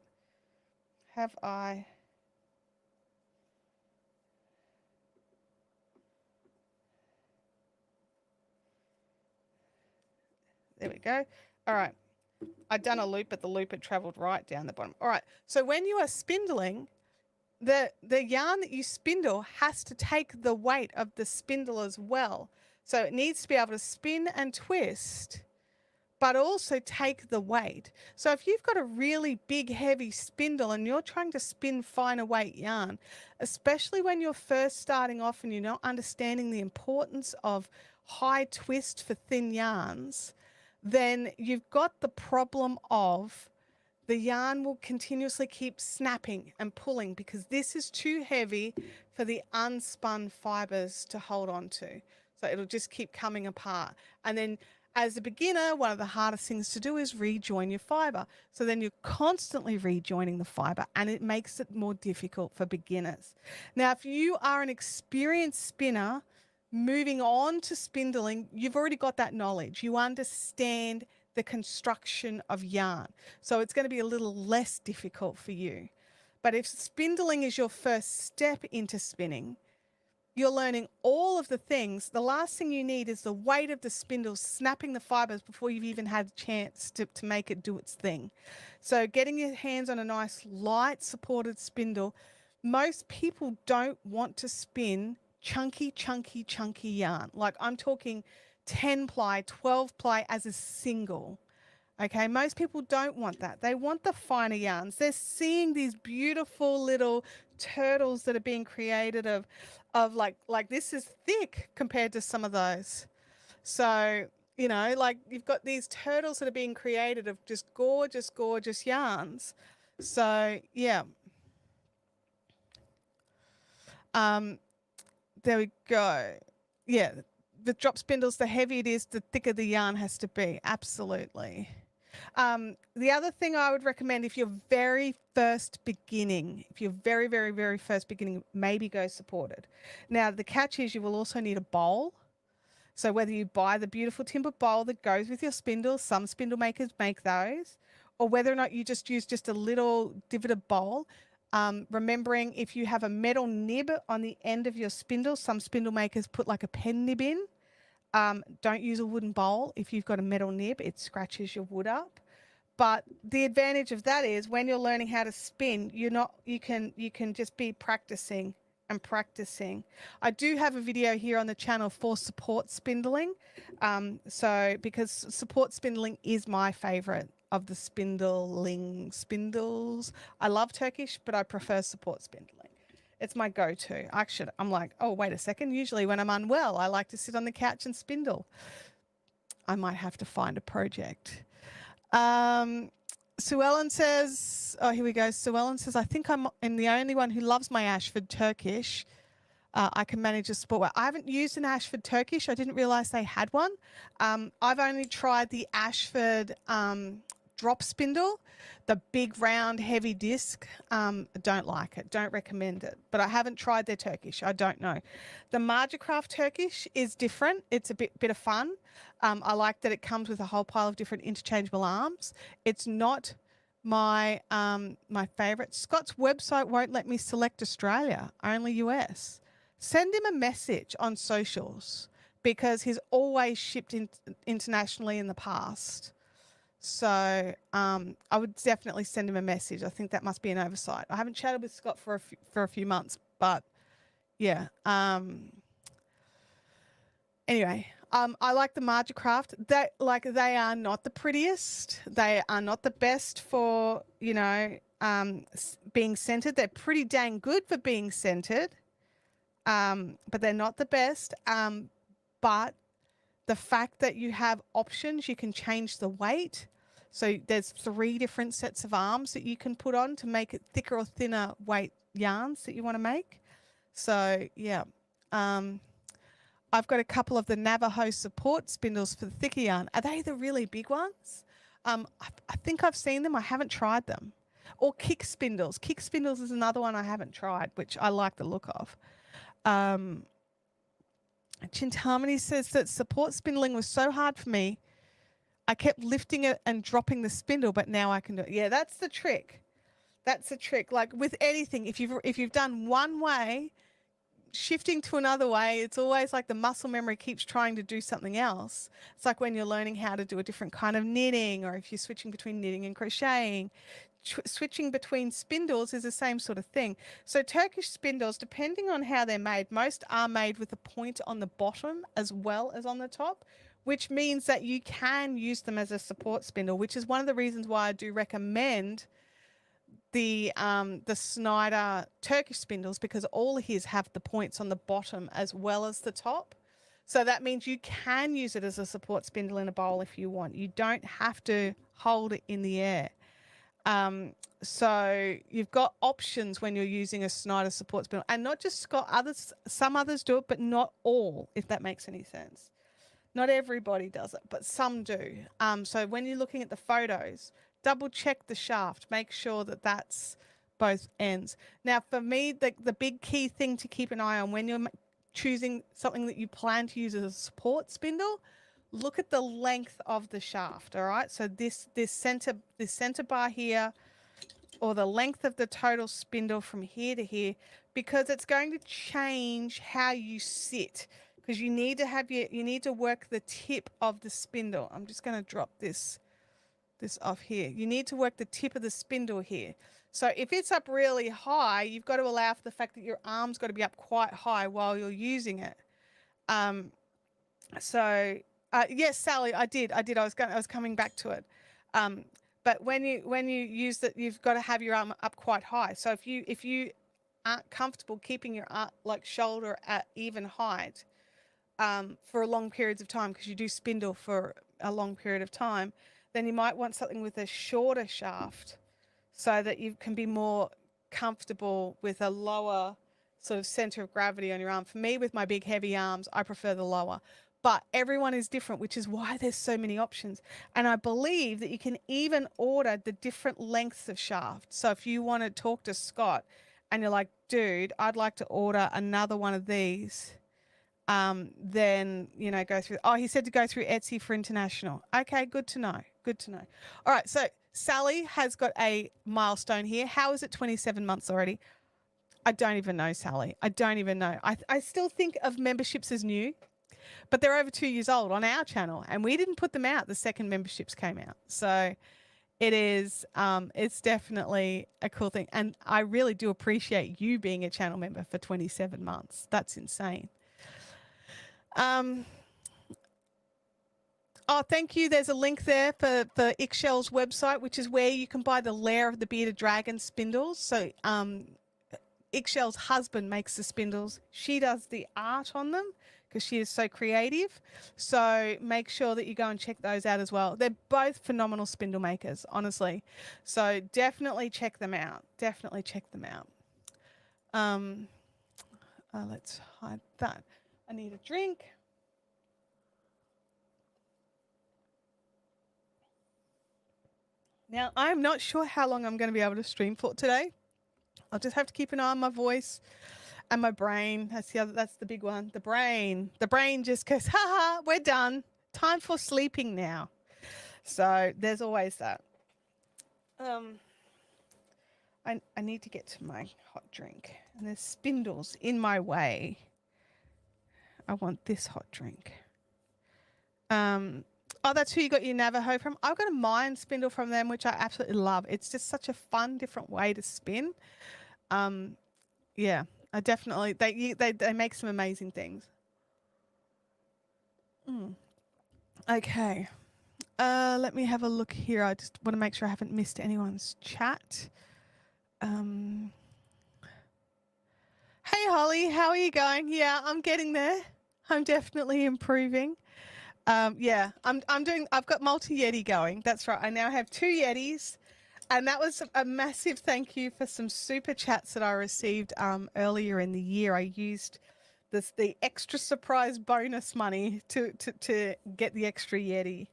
there we go. All right. I'd done a loop, but the loop had traveled right down the bottom. All right. So when you are spindling, the yarn that you spindle has to take the weight of the spindle as well. So it needs to be able to spin and twist, but also take the weight. So if you've got a really big, heavy spindle and you're trying to spin finer weight yarn, especially when you're first starting off and you're not understanding the importance of high twist for thin yarns, then you've got the problem of the yarn will continuously keep snapping and pulling, because this is too heavy for the unspun fibers to hold on to. So it'll just keep coming apart. And then as a beginner, one of the hardest things to do is rejoin your fiber. So then you're constantly rejoining the fiber, and it makes it more difficult for beginners. Now, if you are an experienced spinner moving on to spindling, you've already got that knowledge. You understand the construction of yarn. So it's going to be a little less difficult for you. But if spindling is your first step into spinning, you're learning all of the things. The last thing you need is the weight of the spindle snapping the fibers before you've even had a chance to make it do its thing. So getting your hands on a nice light supported spindle. Most people don't want to spin chunky, chunky, chunky yarn. Like I'm talking 10 ply, 12 ply as a single. Okay, most people don't want that. They want the finer yarns. They're seeing these beautiful little turtles that are being created of like this is thick compared to some of those. So, you know, like you've got these turtles that are being created of just gorgeous, gorgeous yarns. So, yeah. There we go. Yeah, the drop spindles, the heavier it is, the thicker the yarn has to be. Absolutely. The other thing I would recommend if you're very first beginning, if you're very, very, very first beginning, maybe go supported. Now, the catch is you will also need a bowl. So whether you buy the beautiful timber bowl that goes with your spindle, some spindle makers make those, or whether or not you just use just a little divoted bowl. Remembering if you have a metal nib on the end of your spindle, some spindle makers put like a pen nib in. Don't use a wooden bowl. If you've got a metal nib, it scratches your wood up. But the advantage of that is when you're learning how to spin, you can just be practicing and practicing. I do have a video here on the channel for support spindling. So because support spindling is my favorite of the spindles. I love Turkish, but I prefer support spindling. It's my go-to. Actually, I'm like, oh, wait a second. Usually when I'm unwell, I like to sit on the couch and spindle. I might have to find a project. Sue Ellen says, oh, here we go. Sue Ellen says, I think I'm the only one who loves my Ashford Turkish. I can manage a sport well. I haven't used an Ashford Turkish. I didn't realize they had one. I've only tried the Ashford drop spindle, the big round heavy disc. Don't like it, don't recommend it, but I haven't tried their Turkish. I don't know. The Margacraft Turkish is different. It's a bit of fun. I like that it comes with a whole pile of different interchangeable arms. It's not my my favorite. Scott's website won't let me select Australia, only US. Send him a message on socials because he's always shipped internationally in the past. So I would definitely send him a message. I think that must be an oversight. I haven't chatted with Scott for a few months, but yeah. Anyway, I like the Margacraft. They are not the prettiest. They are not the best for being centered. They're pretty dang good for being centered, but they're not the best. But the fact that you have options, you can change the weight. So there's 3 different sets of arms that you can put on to make it thicker or thinner weight yarns that you want to make. So yeah, I've got a couple of the Navajo support spindles for the thicker yarn. Are they the really big ones? I think I've seen them. I haven't tried them. Or kick spindles. Kick spindles is another one I haven't tried, which I like the look of. Chintamani says that support spindling was so hard for me. I kept lifting it and dropping the spindle, but now I can do it. Yeah, that's the trick. That's the trick. Like with anything, if you've done one way, shifting to another way, it's always like the muscle memory keeps trying to do something else. It's like when you're learning how to do a different kind of knitting, or if you're switching between knitting and crocheting. Switching between spindles is the same sort of thing. So Turkish spindles, depending on how they're made, most are made with a point on the bottom as well as on the top, which means that you can use them as a support spindle, which is one of the reasons why I do recommend the Snyder Turkish spindles, because all his have the points on the bottom as well as the top. So that means you can use it as a support spindle in a bowl if you want. You don't have to hold it in the air. So you've got options when you're using a Snyder support spindle, and not just Scott, some others do it, but not all, if that makes any sense. Not everybody does it, but some do. So when you're looking at the photos, double check the shaft, make sure that that's both ends. Now for me, the big key thing to keep an eye on when you're choosing something that you plan to use as a support spindle, look at the length of the shaft. All right, so this center bar here or the length of the total spindle from here to here, because it's going to change how you sit, because you need to have you need to work the tip of the spindle. I'm just going to drop this off here. You need to work the tip of the spindle here. So if it's up really high, you've got to allow for the fact that your arm's got to be up quite high while you're using it. So yes, Sally, I did. I was coming back to it. But when you use that, you've got to have your arm up quite high. So if you aren't comfortable keeping your arm, like shoulder at even height for long periods of time, because you do spindle for a long period of time, then you might want something with a shorter shaft so that you can be more comfortable with a lower sort of center of gravity on your arm. For me, with my big heavy arms, I prefer the lower. But everyone is different, which is why there's so many options. And I believe that you can even order the different lengths of shaft. So if you want to talk to Scott and you're like, dude, I'd like to order another one of these, then, you know, go through. Oh, he said to go through Etsy for international. Okay, good to know. Good to know. All right, so Sally has got a milestone here. How is it 27 months already? I don't even know, Sally. I don't even know. I still think of memberships as new, but they're over 2 years old on our channel, and we didn't put them out the second memberships came out. So it is, it's definitely a cool thing. And I really do appreciate you being a channel member for 27 months. That's insane. Oh, thank you. There's a link there for Ixchel's website, which is where you can buy the Lair of the Bearded Dragon spindles. So Ixchel's husband makes the spindles. She does the art on them because she is so creative. So make sure that you go and check those out as well. They're both phenomenal spindle makers, honestly. So definitely check them out. Definitely check them out. Let's hide that. I need a drink. Now, I'm not sure how long I'm going to be able to stream for today. I'll just have to keep an eye on my voice and my brain. That's the big one. The brain just goes, haha, we're done. Time for sleeping now. So there's always that. I need to get to my hot drink, and there's spindles in my way. I want this hot drink. Oh, that's who you got your Navajo from. I've got a Mayan spindle from them, which I absolutely love. It's just such a fun, different way to spin. Yeah, I definitely, they make some amazing things. Okay. Let me have a look here. I just want to make sure I haven't missed anyone's chat. Hey Holly, how are you going? Yeah, I'm getting there. I'm definitely improving. Yeah, I've got multi-Yeti going. That's right. I now have 2 Yetis. And that was a massive thank you for some super chats that I received earlier in the year. I used the extra surprise bonus money to get the extra Yeti.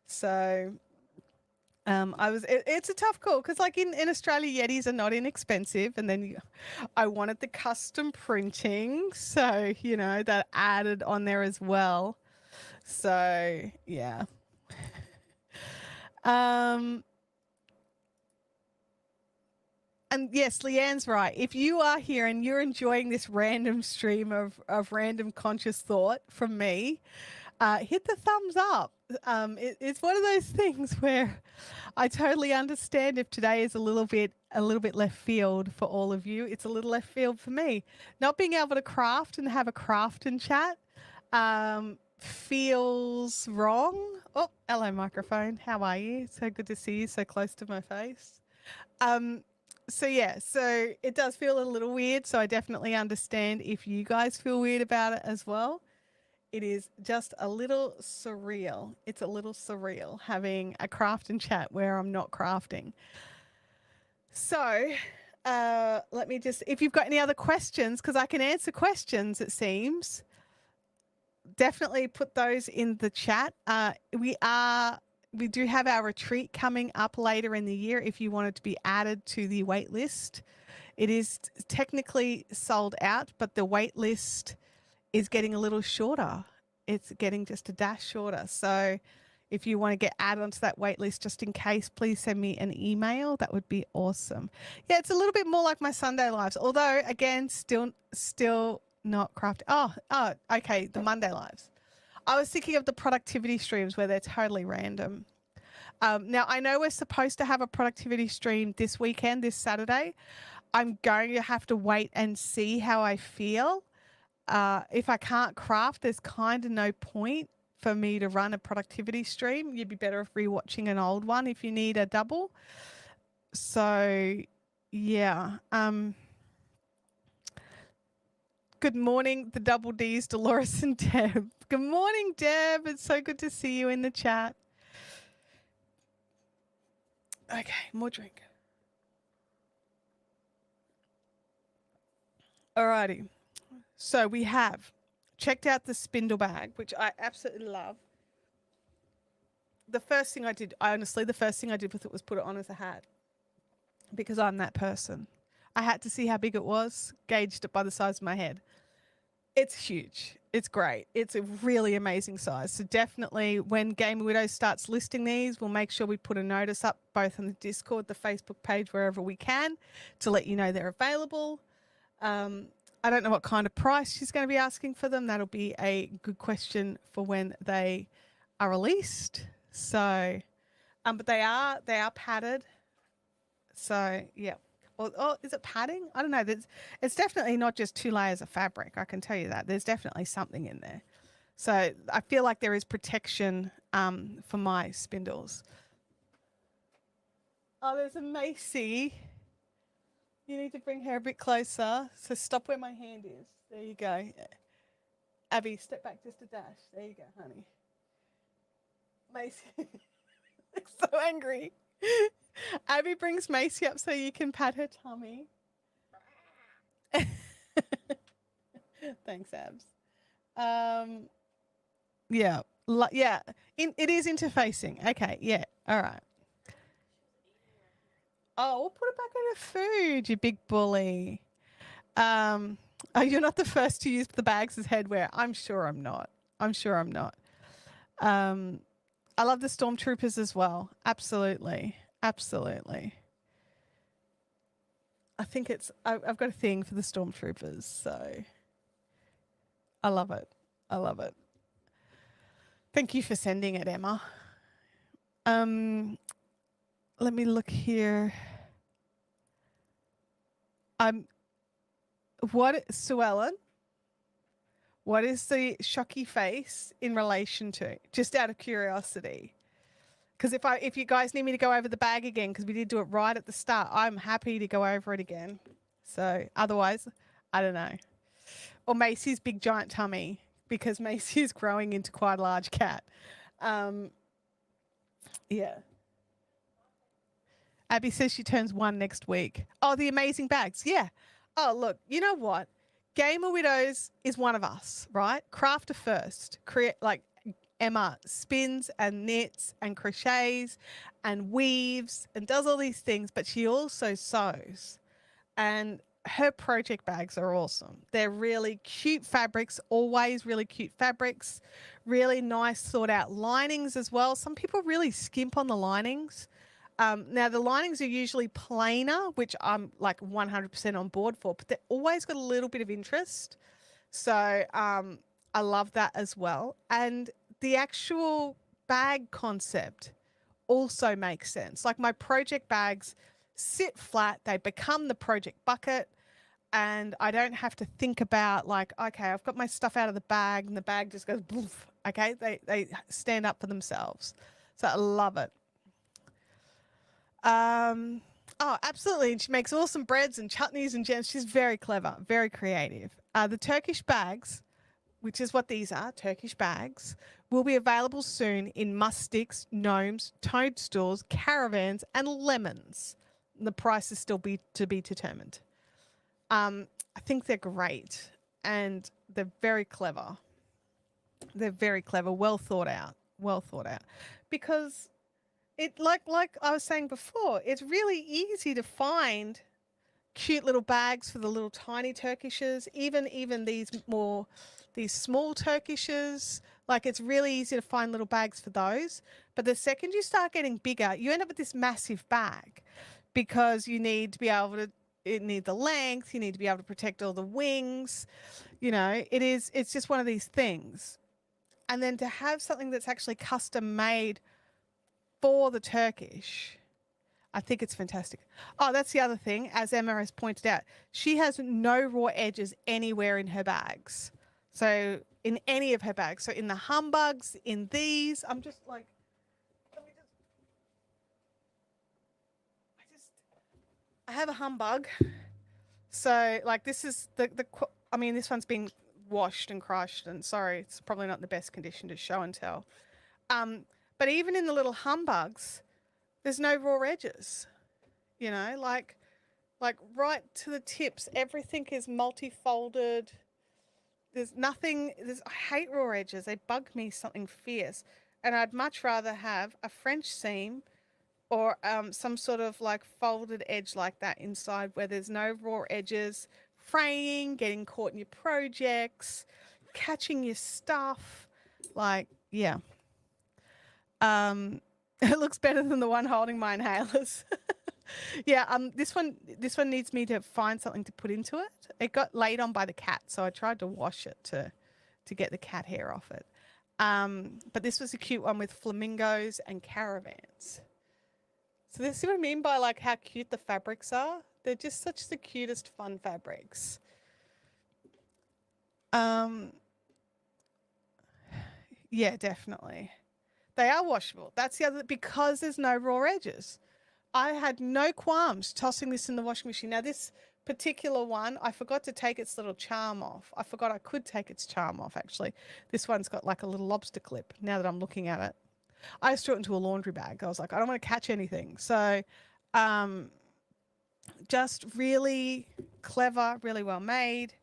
So it's a tough call because like in Australia, Yetis are not inexpensive. And then I wanted the custom printing. So, you know, that added on there as well. So, yeah. And yes, Leanne's right. If you are here and you're enjoying this random stream of random conscious thought from me, hit the thumbs up. It's one of those things where I totally understand if today is a little bit left field for all of you. It's a little left field for me. Not being able to craft and have a craft and chat feels wrong. Oh, hello microphone. How are you? So good to see you so close to my face. So yeah, so it does feel a little weird. So I definitely understand if you guys feel weird about it as well. It is just a little surreal. It's a little surreal having a craft and chat where I'm not crafting. So let me just, if you've got any other questions, because I can answer questions, it seems, definitely put those in the chat. We do have our retreat coming up later in the year if you want it to be added to the wait list. It is technically sold out, but the wait list is getting a little shorter. It's getting just a dash shorter. So if you want to get added onto that wait list just in case, please send me an email. That would be awesome. Yeah, it's a little bit more like my Sunday lives, although again, still not crafted. Oh, okay, the Monday lives. I was thinking of the productivity streams where they're totally random. Now, I know we're supposed to have a productivity stream this weekend, this Saturday. I'm going to have to wait and see how I feel. If I can't craft, there's kind of no point for me to run a productivity stream. You'd be better off rewatching an old one if you need a double. So, yeah. Good morning, the double Ds, Dolores and Deb. Good morning, Deb. It's so good to see you in the chat. Okay, more drink. Alrighty. So we have checked out the spindle bag, which I absolutely love. The first thing I did with it was put it on as a hat because I'm that person. I had to see how big it was, gauged it by the size of my head. It's huge. It's great. It's a really amazing size. So definitely when Gamer Widow starts listing these, we'll make sure we put a notice up both on the Discord, the Facebook page, wherever we can to let you know they're available. I don't know what kind of price she's going to be asking for them. That'll be a good question for when they are released. So, but they are padded. So yeah. Or is it padding? I don't know. It's definitely not just 2 layers of fabric. I can tell you that. There's definitely something in there. So I feel like there is protection for my spindles. Oh, there's a Macy. You need to bring her a bit closer. So stop where my hand is. There you go. Abby, step back just a dash. There you go, honey. Macy looks so angry. Abby brings Macy up so you can pat her tummy. Thanks, Abs. Yeah. Yeah. It is interfacing. Okay. Yeah. All right. Oh, we'll put it back in her food, you big bully. Oh, you're not the first to use the bags as headwear. I'm sure I'm not. I love the stormtroopers as well. Absolutely. Absolutely. I think I've got a thing for the stormtroopers, so I love it. Thank you for sending it, Emma. Let me look here. Sue Ellen, what is the shocky face in relation to? Just out of curiosity. Because if you guys need me to go over the bag again, because we did do it right at the start, I'm happy to go over it again. So otherwise, I don't know. Or Macy's big giant tummy, because Macy is growing into quite a large cat. Yeah. Abby says she turns 1 next week. Oh, the amazing bags. Yeah. Oh, look, you know what? Gamer Widows is one of us, right? Crafter first. Emma spins and knits and crochets and weaves and does all these things, but she also sews. And her project bags are awesome. They're really cute fabrics, always really cute fabrics, really nice thought out linings as well. Some people really skimp on the linings. Now the linings are usually plainer, which I'm like 100% on board for, but they've always got a little bit of interest. So I love that as well. And the actual bag concept also makes sense. Like my project bags sit flat, they become the project bucket, and I don't have to think about like, okay, I've got my stuff out of the bag and the bag just goes boof. Okay, they stand up for themselves. So I love it. Oh, absolutely. And she makes awesome breads and chutneys and jams. She's very clever, very creative. The Turkish bags, which is what these are, Turkish bags, will be available soon in mustics, gnomes, toadstools, caravans, and lemons. The price is still to be determined. I think they're great and they're very clever. Well thought out. Because it like I was saying before, it's really easy to find cute little bags for the little tiny Turkishes, even these small Turkishes, Like it's really easy to find little bags for those. But the second you start getting bigger, you end up with this massive bag because you need to be able to, it need the length, you need to be able to protect all the wings. It's just one of these things. And then to have something that's actually custom made for the Turkish, I think it's fantastic. Oh, that's the other thing. As Emma has pointed out, she has no raw edges anywhere in her bags. So in any of her bags. So in the humbugs, in these, I'm just like, let me I have a humbug. So like this is I mean, this one's been washed and crushed and sorry, it's probably not the best condition to show and tell. Um, but even in the little humbugs, there's no raw edges, like right to the tips. Everything is multi-folded. There's nothing, I hate raw edges. They bug me something fierce. And I'd much rather have a French seam or some sort of like folded edge like that inside where there's no raw edges, fraying, getting caught in your projects, catching your stuff. Like, yeah. It looks better than the one holding my inhalers. Yeah, this one needs me to find something to put into it. It got laid on by the cat, so I tried to wash it to get the cat hair off it. But this was a cute one with flamingos and caravans. So this see what I mean by like how cute the fabrics are? They're just such the cutest fun fabrics. Yeah, definitely. They are washable. That's the other, because there's no raw edges. I had no qualms tossing this in the washing machine. Now this particular one, I forgot to take its little charm off. I forgot I could take its charm off actually. This one's got like a little lobster clip now that I'm looking at it. I just threw it into a laundry bag. I was like, I don't want to catch anything. So just really clever, really well made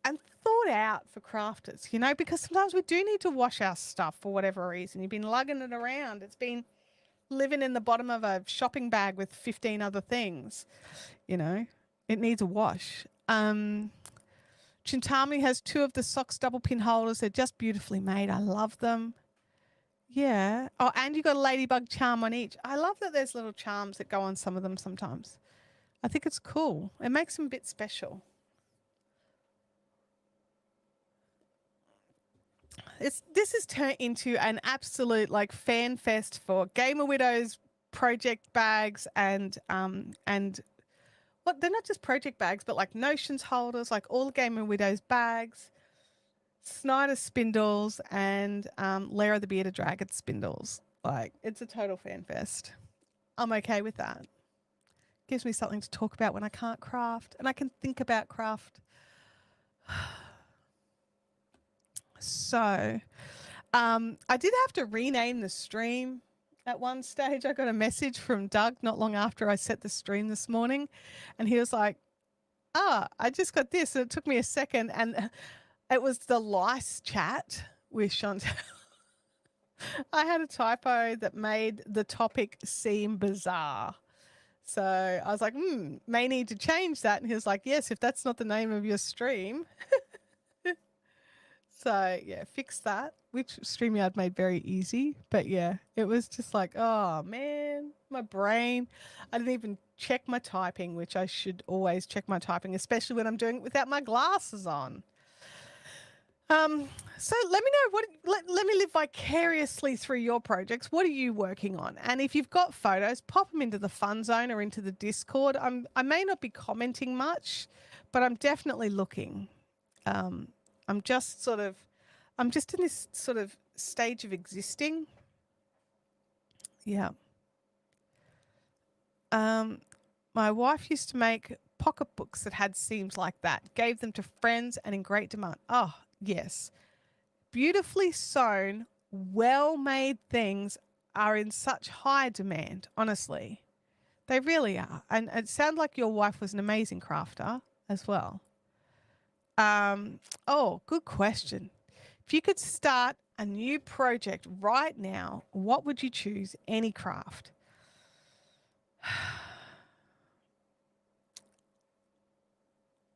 and thought out for crafters, because sometimes we do need to wash our stuff for whatever reason. You've been lugging it around. It's been living in the bottom of a shopping bag with 15 other things. It needs a wash. Chintami has 2 of the socks double pin holders. They're just beautifully made. I love them. Yeah. Oh, and you got a ladybug charm on each. I love that there's little charms that go on some of them sometimes. I think it's cool. It makes them a bit special. This has turned into an absolute like fan fest for Gamer Widows project bags and they're not just project bags, but like Notions holders, like all the Gamer Widows bags, Snyder spindles, and Lara the Bearded Dragon spindles. Like it's a total fan fest. I'm okay with that. Gives me something to talk about when I can't craft, and I can think about craft. So, I did have to rename the stream at one stage. I got a message from Doug not long after I set the stream this morning, and he was like, I just got this. And it took me a second, and it was the lice chat with Chantelle. I had a typo that made the topic seem bizarre. So I was like, may need to change that. And he was like, yes, if that's not the name of your stream. So yeah, fix that, which StreamYard made very easy. But yeah, it was just like, oh man, my brain. I didn't even check my typing, which I should always check my typing, especially when I'm doing it without my glasses on. So let me know let me live vicariously through your projects. What are you working on? And if you've got photos, pop them into the fun zone or into the Discord. I may not be commenting much, but I'm definitely looking. I'm just in this sort of stage of existing. Yeah. My wife used to make pocketbooks that had seams like that, gave them to friends and in great demand. Oh, yes. Beautifully sewn, well-made things are in such high demand, honestly. They really are. And it sounds like your wife was an amazing crafter as well. Oh, good question. If you could start a new project right now, what would you choose? Any craft?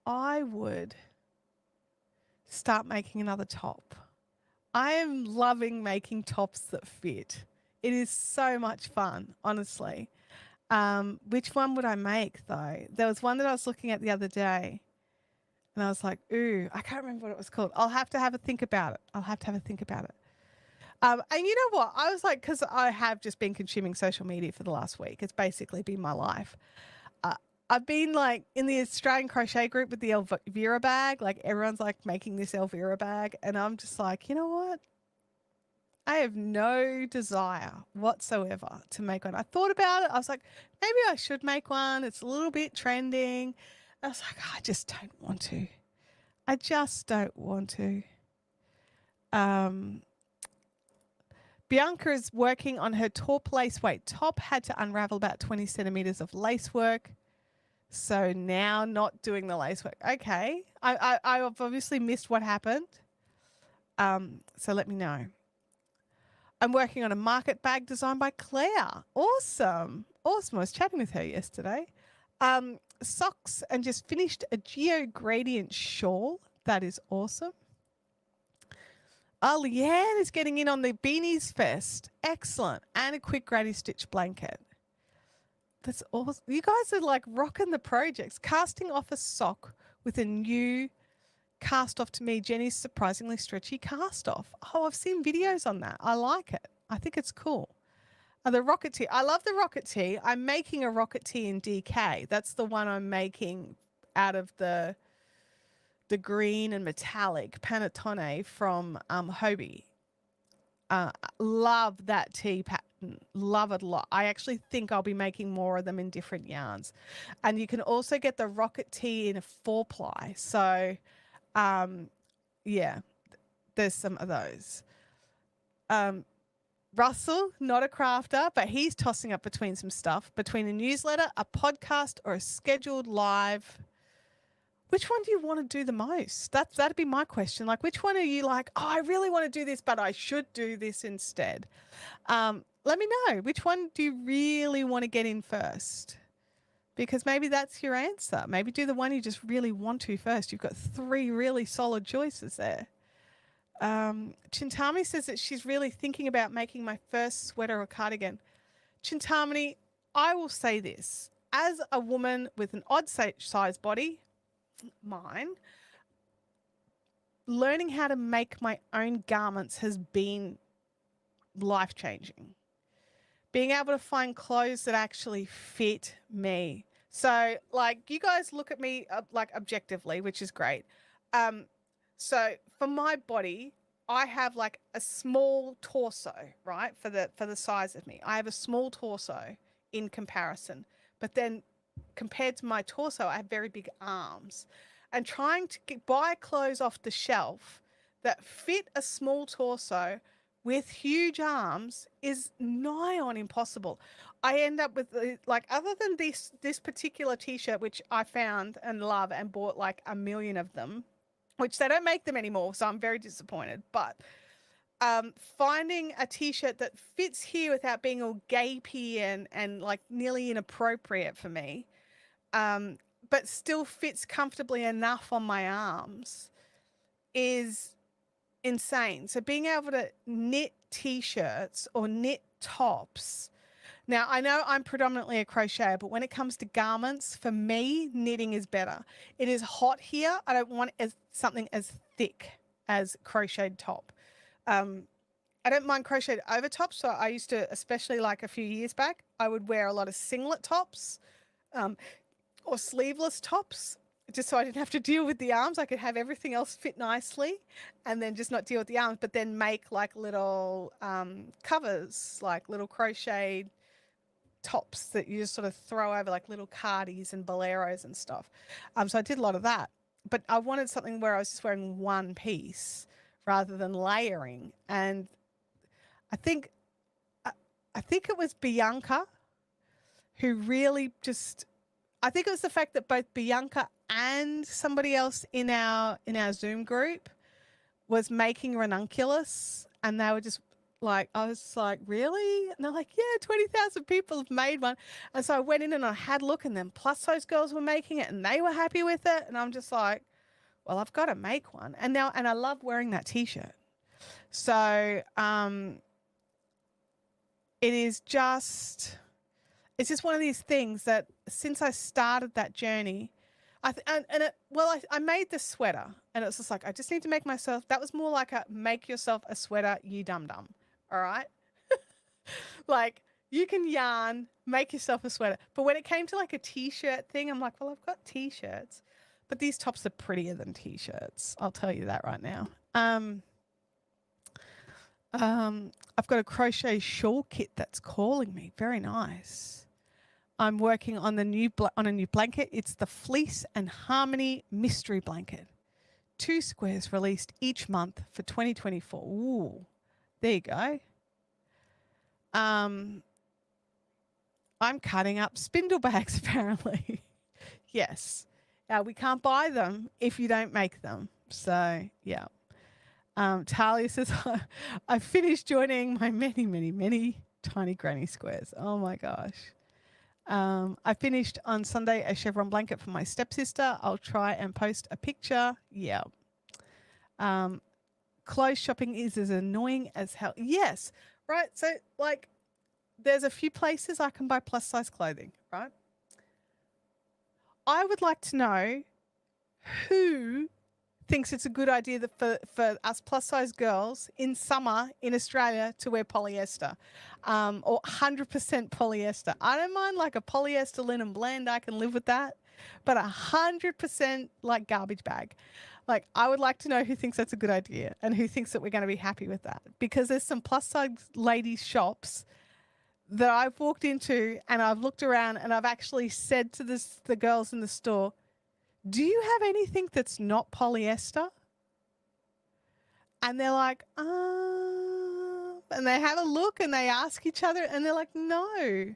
I would start making another top. I am loving making tops that fit. It is so much fun, honestly. Which one would I make though? There was one that I was looking at the other day and I was like, ooh, I can't remember what it was called. I'll have to have a think about it. I'll have to have a think about it. And you know what? I was like, because I have just been consuming social media for the last week. It's basically been my life. Uh, I've been like in the Australian crochet group with the Elvira bag. Like everyone's like making this Elvira bag. And I'm just like, you know what? I have no desire whatsoever to make one. I thought about it. I was like, maybe I should make one. It's a little bit trending. I was like, I just don't want to. I just don't want to. Um, Bianca is working on her taupe lace weight top, had to unravel about 20 centimeters of lace work. So now not doing the lace work. Okay. I've obviously missed what happened. So let me know. I'm working on a market bag designed by Claire. Awesome. Awesome. I was chatting with her yesterday. Socks and just finished a geo gradient shawl. That is awesome. Oh, Leanne is getting in on the Beanies Fest. Excellent. And a quick granny stitch blanket. That's awesome. You guys are like rocking the projects. Casting off a sock with a new cast off to me, Jenny's surprisingly stretchy cast off. Oh, I've seen videos on that. I like it. I think it's cool. The rocket tee. I love the rocket tee. I'm making a rocket tee in DK. That's the one I'm making out of the green and metallic panettone from Hobie. Love that tee pattern. Love it a lot. I actually think I'll be making more of them in different yarns. And you can also get the rocket tee in a 4-ply. So, yeah, there's some of those. Russell, not a crafter, but he's tossing up between some stuff, between a newsletter, a podcast, or a scheduled live. Which one do you want to do the most? That'd be my question. Like, which one are you like, oh, I really want to do this, but I should do this instead? Let me know. Which one do you really want to get in first? Because maybe that's your answer. Maybe do the one you just really want to first. You've got 3 really solid choices there. Chintamani says that she's really thinking about making my first sweater or cardigan. Chintamani, I will say this. As a woman with an odd size body, mine, learning how to make my own garments has been life-changing. Being able to find clothes that actually fit me. So, like, you guys look at me like objectively, which is great. So for my body, I have like a small torso, right? For the size of me, I have a small torso in comparison. But then compared to my torso, I have very big arms. And trying to buy clothes off the shelf that fit a small torso with huge arms is nigh on impossible. I end up with like, other than this particular t-shirt, which I found and love and bought like a million of them, which they don't make them anymore, so I'm very disappointed. But finding a t-shirt that fits here without being all gapey and like nearly inappropriate for me, but still fits comfortably enough on my arms is insane. So being able to knit t-shirts or knit tops. Now, I know I'm predominantly a crocheter, but when it comes to garments, for me, knitting is better. It is hot here. I don't want something as thick as crocheted top. I don't mind crocheted over tops. So I used to, especially like a few years back, I would wear a lot of singlet tops or sleeveless tops, just so I didn't have to deal with the arms. I could have everything else fit nicely and then just not deal with the arms, but then make like little covers, like little crocheted tops that you just sort of throw over, like little cardies and boleros and stuff. So I did a lot of that, but I wanted something where I was just wearing one piece rather than layering. And I think it was Bianca who really just, I think it was the fact that both Bianca and somebody else in our Zoom group was making ranunculus, and they were just like, I was like, really? And they're like, yeah, 20,000 people have made one. And so I went in and I had a look, and then plus those girls were making it and they were happy with it. And I'm just like, well, I've got to make one. And I love wearing that t-shirt. So it is just, it's just one of these things that since I started that journey, I made this sweater and it was just like, I just need to make myself, that was more like a make yourself a sweater, you dum dum. All right. Like you can yarn, make yourself a sweater. But when it came to like a t-shirt thing, I'm like, well, I've got t-shirts, but these tops are prettier than t-shirts. I'll tell you that right now. I've got a crochet shawl kit that's calling me. Very nice. I'm working on a new blanket. It's the Fleece and Harmony Mystery Blanket. 2 squares released each month for 2024. Ooh, there you go. I'm cutting up spindle bags apparently. Yes. We can't buy them if you don't make them. So yeah. Talia says, I finished joining my many, many, many tiny granny squares. Oh my gosh. I finished on Sunday a chevron blanket for my stepsister. I'll try and post a picture. Yeah. Clothes shopping is as annoying as hell. Yes. Right. So like there's a few places I can buy plus size clothing, right? I would like to know who thinks it's a good idea that for us plus size girls in summer in Australia to wear polyester or 100% polyester. I don't mind like a polyester linen blend. I can live with that. But 100% like garbage bag. Like I would like to know who thinks that's a good idea and who thinks that we're going to be happy with that. Because there's some plus size ladies shops that I've walked into and I've looked around and I've actually said to the girls in the store, do you have anything that's not polyester? And they're like, and they have a look and they ask each other and they're like, no,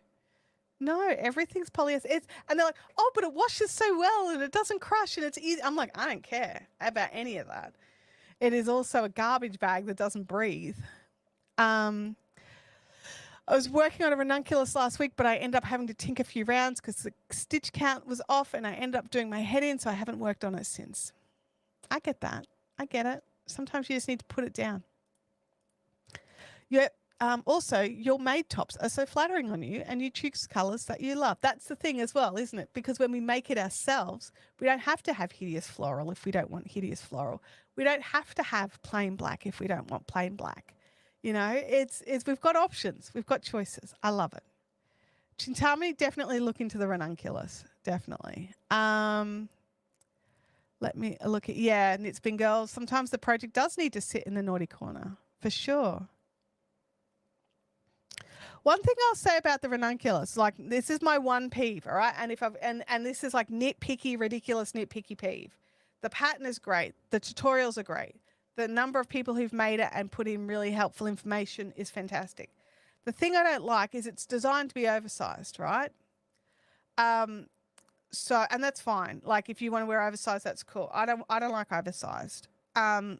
everything's polyester. And they're like, oh, but it washes so well and it doesn't crush and it's easy. I'm like, I don't care about any of that. It is also a garbage bag that doesn't breathe. I was working on a ranunculus last week, but I ended up having to tink a few rounds because the stitch count was off and I ended up doing my head in, so I haven't worked on it since. I get that. I get it. Sometimes you just need to put it down. Also, your made tops are so flattering on you and you choose colours that you love. That's the thing as well, isn't it? Because when we make it ourselves, we don't have to have hideous floral if we don't want hideous floral. We don't have to have plain black if we don't want plain black. You know, it's we've got options. We've got choices. I love it. Chintelle, definitely look into the ranunculus. Definitely. Let me look at, yeah, Knits Bin Girls. Sometimes the project does need to sit in the naughty corner, for sure. One thing I'll say about the ranunculus, like this is my one peeve, all right? And if I've and this is like nitpicky, ridiculous nitpicky peeve. The pattern is great. The tutorials are great. The number of people who've made it and put in really helpful information is fantastic. The thing I don't like is it's designed to be oversized, right? So, and that's fine. Like if you want to wear oversized, that's cool. I don't like oversized. I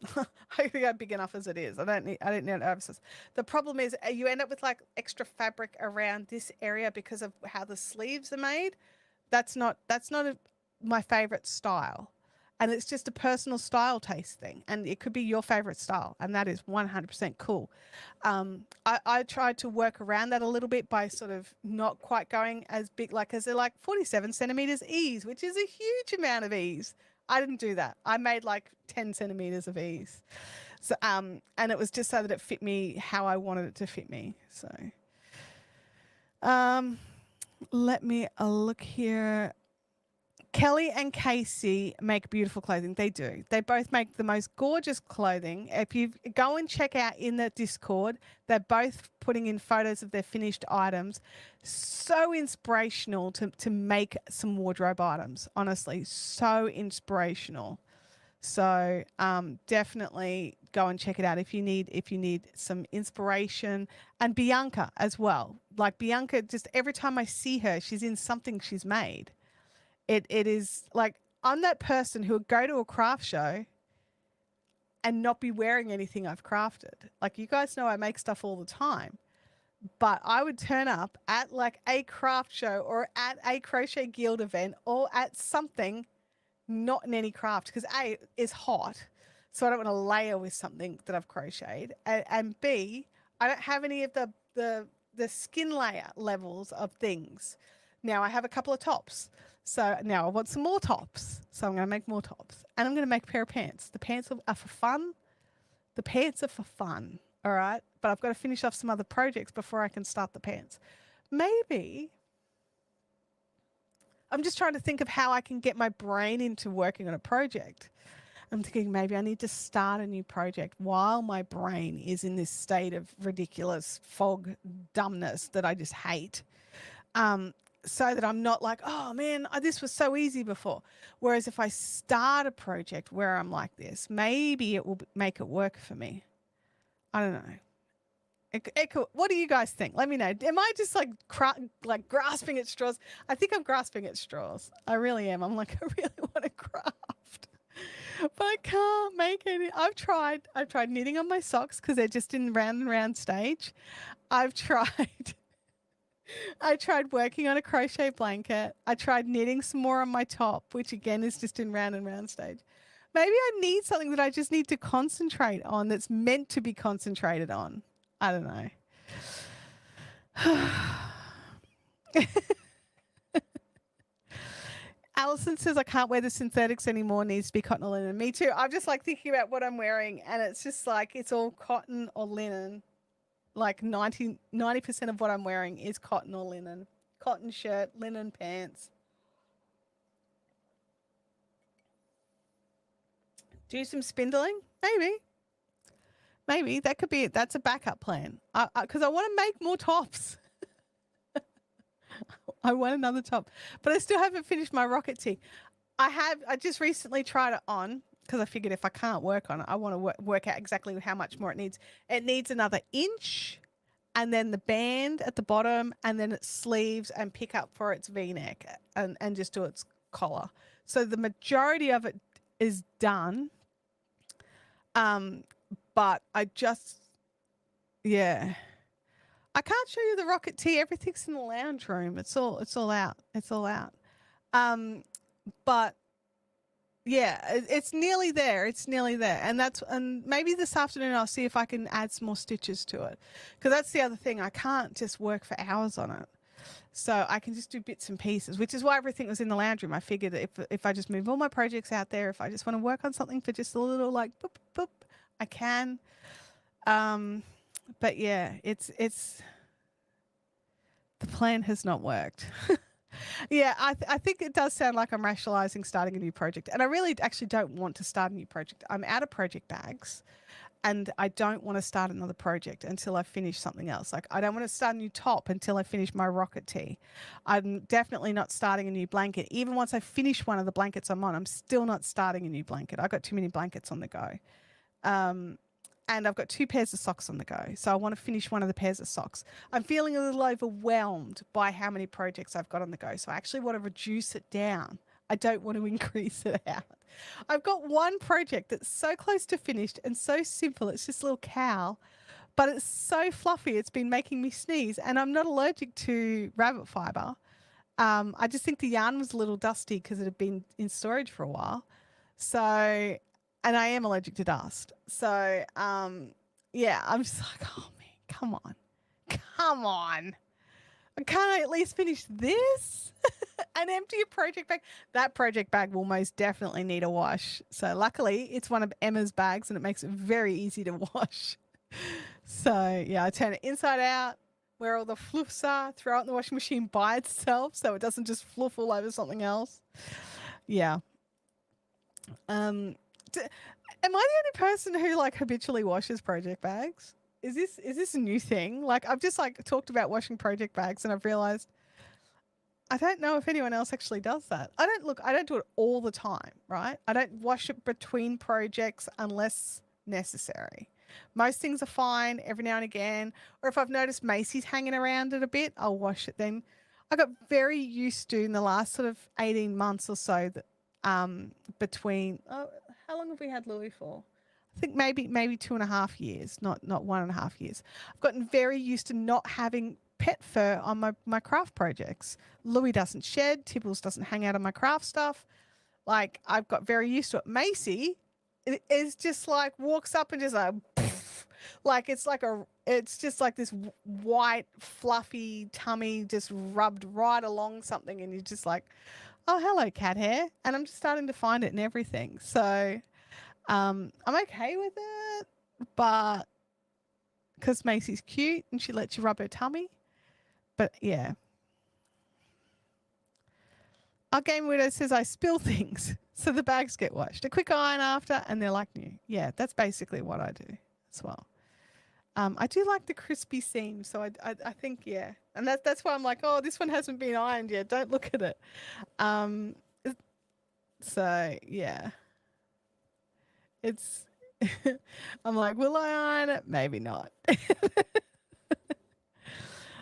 think I'm big enough as it is. I don't need oversized. The problem is you end up with like extra fabric around this area because of how the sleeves are made. That's not my favorite style. And it's just a personal style taste thing. And it could be your favorite style. And that is 100% cool. I tried to work around that a little bit by sort of not quite going as big, like, because they're like 47 centimeters ease, which is a huge amount of ease. I didn't do that. I made like 10 centimeters of ease. So, and it was just so that it fit me how I wanted it to fit me. So, let me look here. Kelly and Casey make beautiful clothing. They do. They both make the most gorgeous clothing. If you go and check out in the Discord, they're both putting in photos of their finished items. So inspirational to make some wardrobe items. Honestly, so inspirational. So definitely go and check it out if you need some inspiration. And Bianca as well. Like Bianca, just every time I see her, she's in something she's made. It is like I'm that person who would go to a craft show and not be wearing anything I've crafted. Like you guys know I make stuff all the time, but I would turn up at like a craft show or at a crochet guild event or at something not in any craft because A, it's hot. So I don't want to layer with something that I've crocheted. And B, I don't have any of the skin layer levels of things. Now I have a couple of tops. So now I want some more tops. So I'm going to make more tops. And I'm going to make a pair of pants. The pants are for fun. The pants are for fun. All right. But I've got to finish off some other projects before I can start the pants. Maybe I'm just trying to think of how I can get my brain into working on a project. I'm thinking maybe I need to start a new project while my brain is in this state of ridiculous fog dumbness that I just hate. So that I'm not like, oh man, this was so easy before. Whereas if I start a project where I'm like this, maybe it will make it work for me. I don't know. What do you guys think? Let me know. Am I just like grasping at straws? I think I'm grasping at straws. I really am. I'm like, I really want to craft, but I can't make any. I've tried knitting on my socks because they're just in round and round stage. I tried working on a crochet blanket. I tried knitting some more on my top, which again is just in round and round stage. Maybe I need something that I just need to concentrate on that's meant to be concentrated on. I don't know. Alison says, I can't wear the synthetics anymore. Needs to be cotton or linen. Me too. I'm just like thinking about what I'm wearing and it's just like, it's all cotton or linen. Like 90% of what I'm wearing is cotton or linen. Cotton shirt, linen pants. Do some spindling? Maybe that could be it. That's a backup plan. Because I want to make more tops. I want another top, but I still haven't finished my rocket tee. I just recently tried it on because I figured if I can't work on it, I want to work out exactly how much more it needs. It needs another inch and then the band at the bottom and then its sleeves and pick up for its V-neck and just do its collar. So the majority of it is done. But I just, yeah. I can't show you the rocket tee. Everything's in the lounge room. It's all out. It's all out. But yeah, it's nearly there. It's nearly there. And maybe this afternoon I'll see if I can add some more stitches to it. Because that's the other thing. I can't just work for hours on it. So I can just do bits and pieces, which is why everything was in the lounge room. I figured that if I just move all my projects out there, if I just want to work on something for just a little like boop, boop, I can. But yeah, it's the plan has not worked. Yeah, I think it does sound like I'm rationalizing starting a new project. And I really actually don't want to start a new project. I'm out of project bags and I don't want to start another project until I finish something else. Like I don't want to start a new top until I finish my rocket tee. I'm definitely not starting a new blanket. Even once I finish one of the blankets I'm on, I'm still not starting a new blanket. I've got too many blankets on the go. And I've got 2 pairs of socks on the go. So I want to finish one of the pairs of socks. I'm feeling a little overwhelmed by how many projects I've got on the go. So I actually want to reduce it down. I don't want to increase it out. I've got one project that's so close to finished and so simple. It's just a little cowl, but it's so fluffy. It's been making me sneeze and I'm not allergic to rabbit fiber. I just think the yarn was a little dusty because it had been in storage for a while. So and I am allergic to dust. So, yeah, I'm just like, oh, man, come on. Come on. Can't I at least finish this? And empty a project bag? That project bag will most definitely need a wash. So luckily, it's one of Emma's bags and it makes it very easy to wash. So, yeah, I turn it inside out, where all the fluffs are, throw it in the washing machine by itself so it doesn't just fluff all over something else. Yeah. Am I the only person who like habitually washes project bags? Is this a new thing? Like I've just like talked about washing project bags and I've realized I don't know if anyone else actually does that. I don't do it all the time, right? I don't wash it between projects unless necessary. Most things are fine every now and again. Or if I've noticed Macy's hanging around it a bit, I'll wash it then. I got very used to in the last sort of 18 months or so that between how long have we had Louis for? I think maybe 2.5 years, not 1.5 years. I've gotten very used to not having pet fur on my craft projects. Louis doesn't shed, Tibbles doesn't hang out on my craft stuff. Like I've got very used to it. Macy it is just like walks up and just like, poof, like it's just like this white fluffy tummy just rubbed right along something, and you're just like, oh, hello, cat hair. And I'm just starting to find it in everything. So I'm okay with it, but because Macy's cute and she lets you rub her tummy. But yeah. Our game widow says I spill things, so the bags get washed. A quick iron after, and they're like new. Yeah, that's basically what I do as well. I do like the crispy seams, so I think yeah, and that's why I'm like, oh, this one hasn't been ironed yet. Don't look at it. Um, so yeah, it's. I'm like, will I iron it? Maybe not.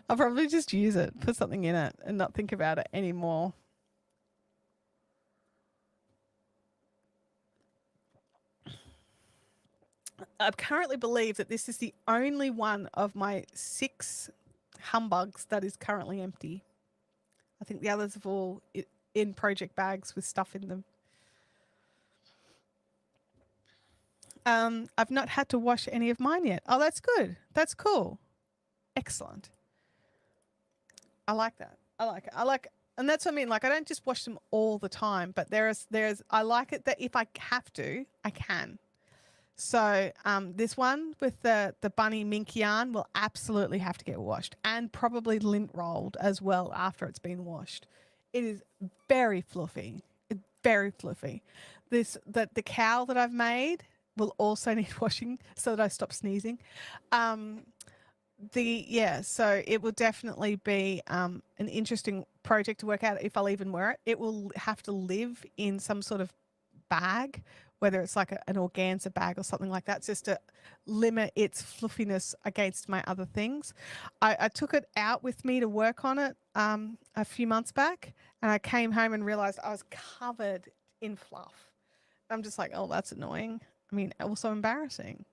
I'll probably just use it, put something in it, and not think about it anymore. I currently believe that this is the only one of my 6 humbugs that is currently empty. I think the others have all in project bags with stuff in them. I've not had to wash any of mine yet. Oh, that's good. That's cool. Excellent. I like that. I like it. And that's what I mean. Like, I don't just wash them all the time, but I like it that if I have to, I can. So this one with the bunny mink yarn will absolutely have to get washed, and probably lint rolled as well after it's been washed. It is very fluffy. It's very fluffy. The cowl that I've made will also need washing so that I stop sneezing. So it will definitely be an interesting project to work out if I'll even wear it. It will have to live in some sort of bag, whether it's like an organza bag or something like that, just to limit its fluffiness against my other things. I took it out with me to work on it a few months back, and I came home and realized I was covered in fluff. I'm just like, oh, that's annoying. I mean, also embarrassing.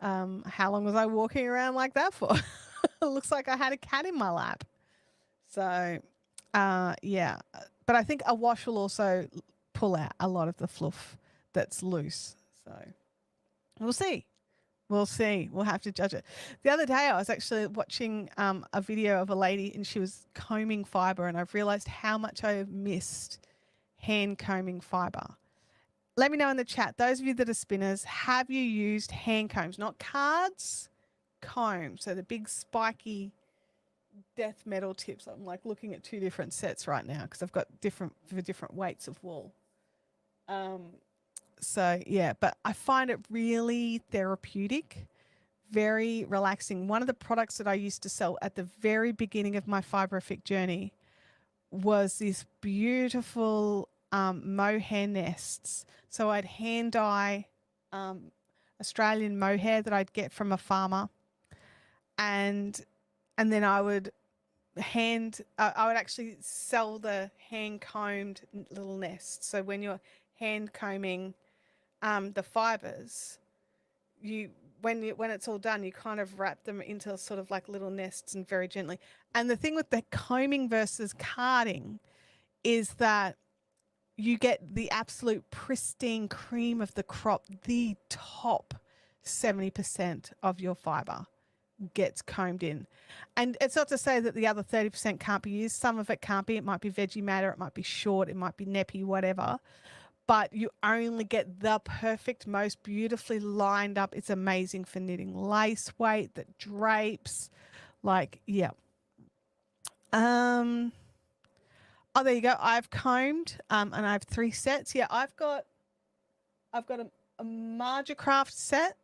How long was I walking around like that for? It looks like I had a cat in my lap. So, yeah. But I think a wash will also pull out a lot of the fluff that's loose. So we'll see. We'll see. We'll have to judge it. The other day, I was actually watching a video of a lady, and she was combing fiber, and I've realized how much I have missed hand combing fiber. Let me know in the chat, those of you that are spinners, have you used hand combs? Not cards, combs. So the big spiky death metal tips. I'm like looking at 2 different sets right now because I've got different weights of wool. So yeah, but I find it really therapeutic, very relaxing. One of the products that I used to sell at the very beginning of my fiberific journey was this beautiful mohair nests. So I'd hand dye Australian mohair that I'd get from a farmer, and then I would I would actually sell the hand combed little nests. So when you're hand combing the fibers, when it's all done, you kind of wrap them into sort of like little nests and very gently. And the thing with the combing versus carding is that you get the absolute pristine cream of the crop. The top 70% of your fiber gets combed in. And it's not to say that the other 30% can't be used. Some of it can't be. It might be veggie matter, it might be short, it might be neppy, whatever. But you only get the perfect, most beautifully lined up. It's amazing for knitting lace weight that drapes. Like, yeah. Oh, there you go. I've combed, and I have 3 sets. Yeah, I've got a Marja Craft set.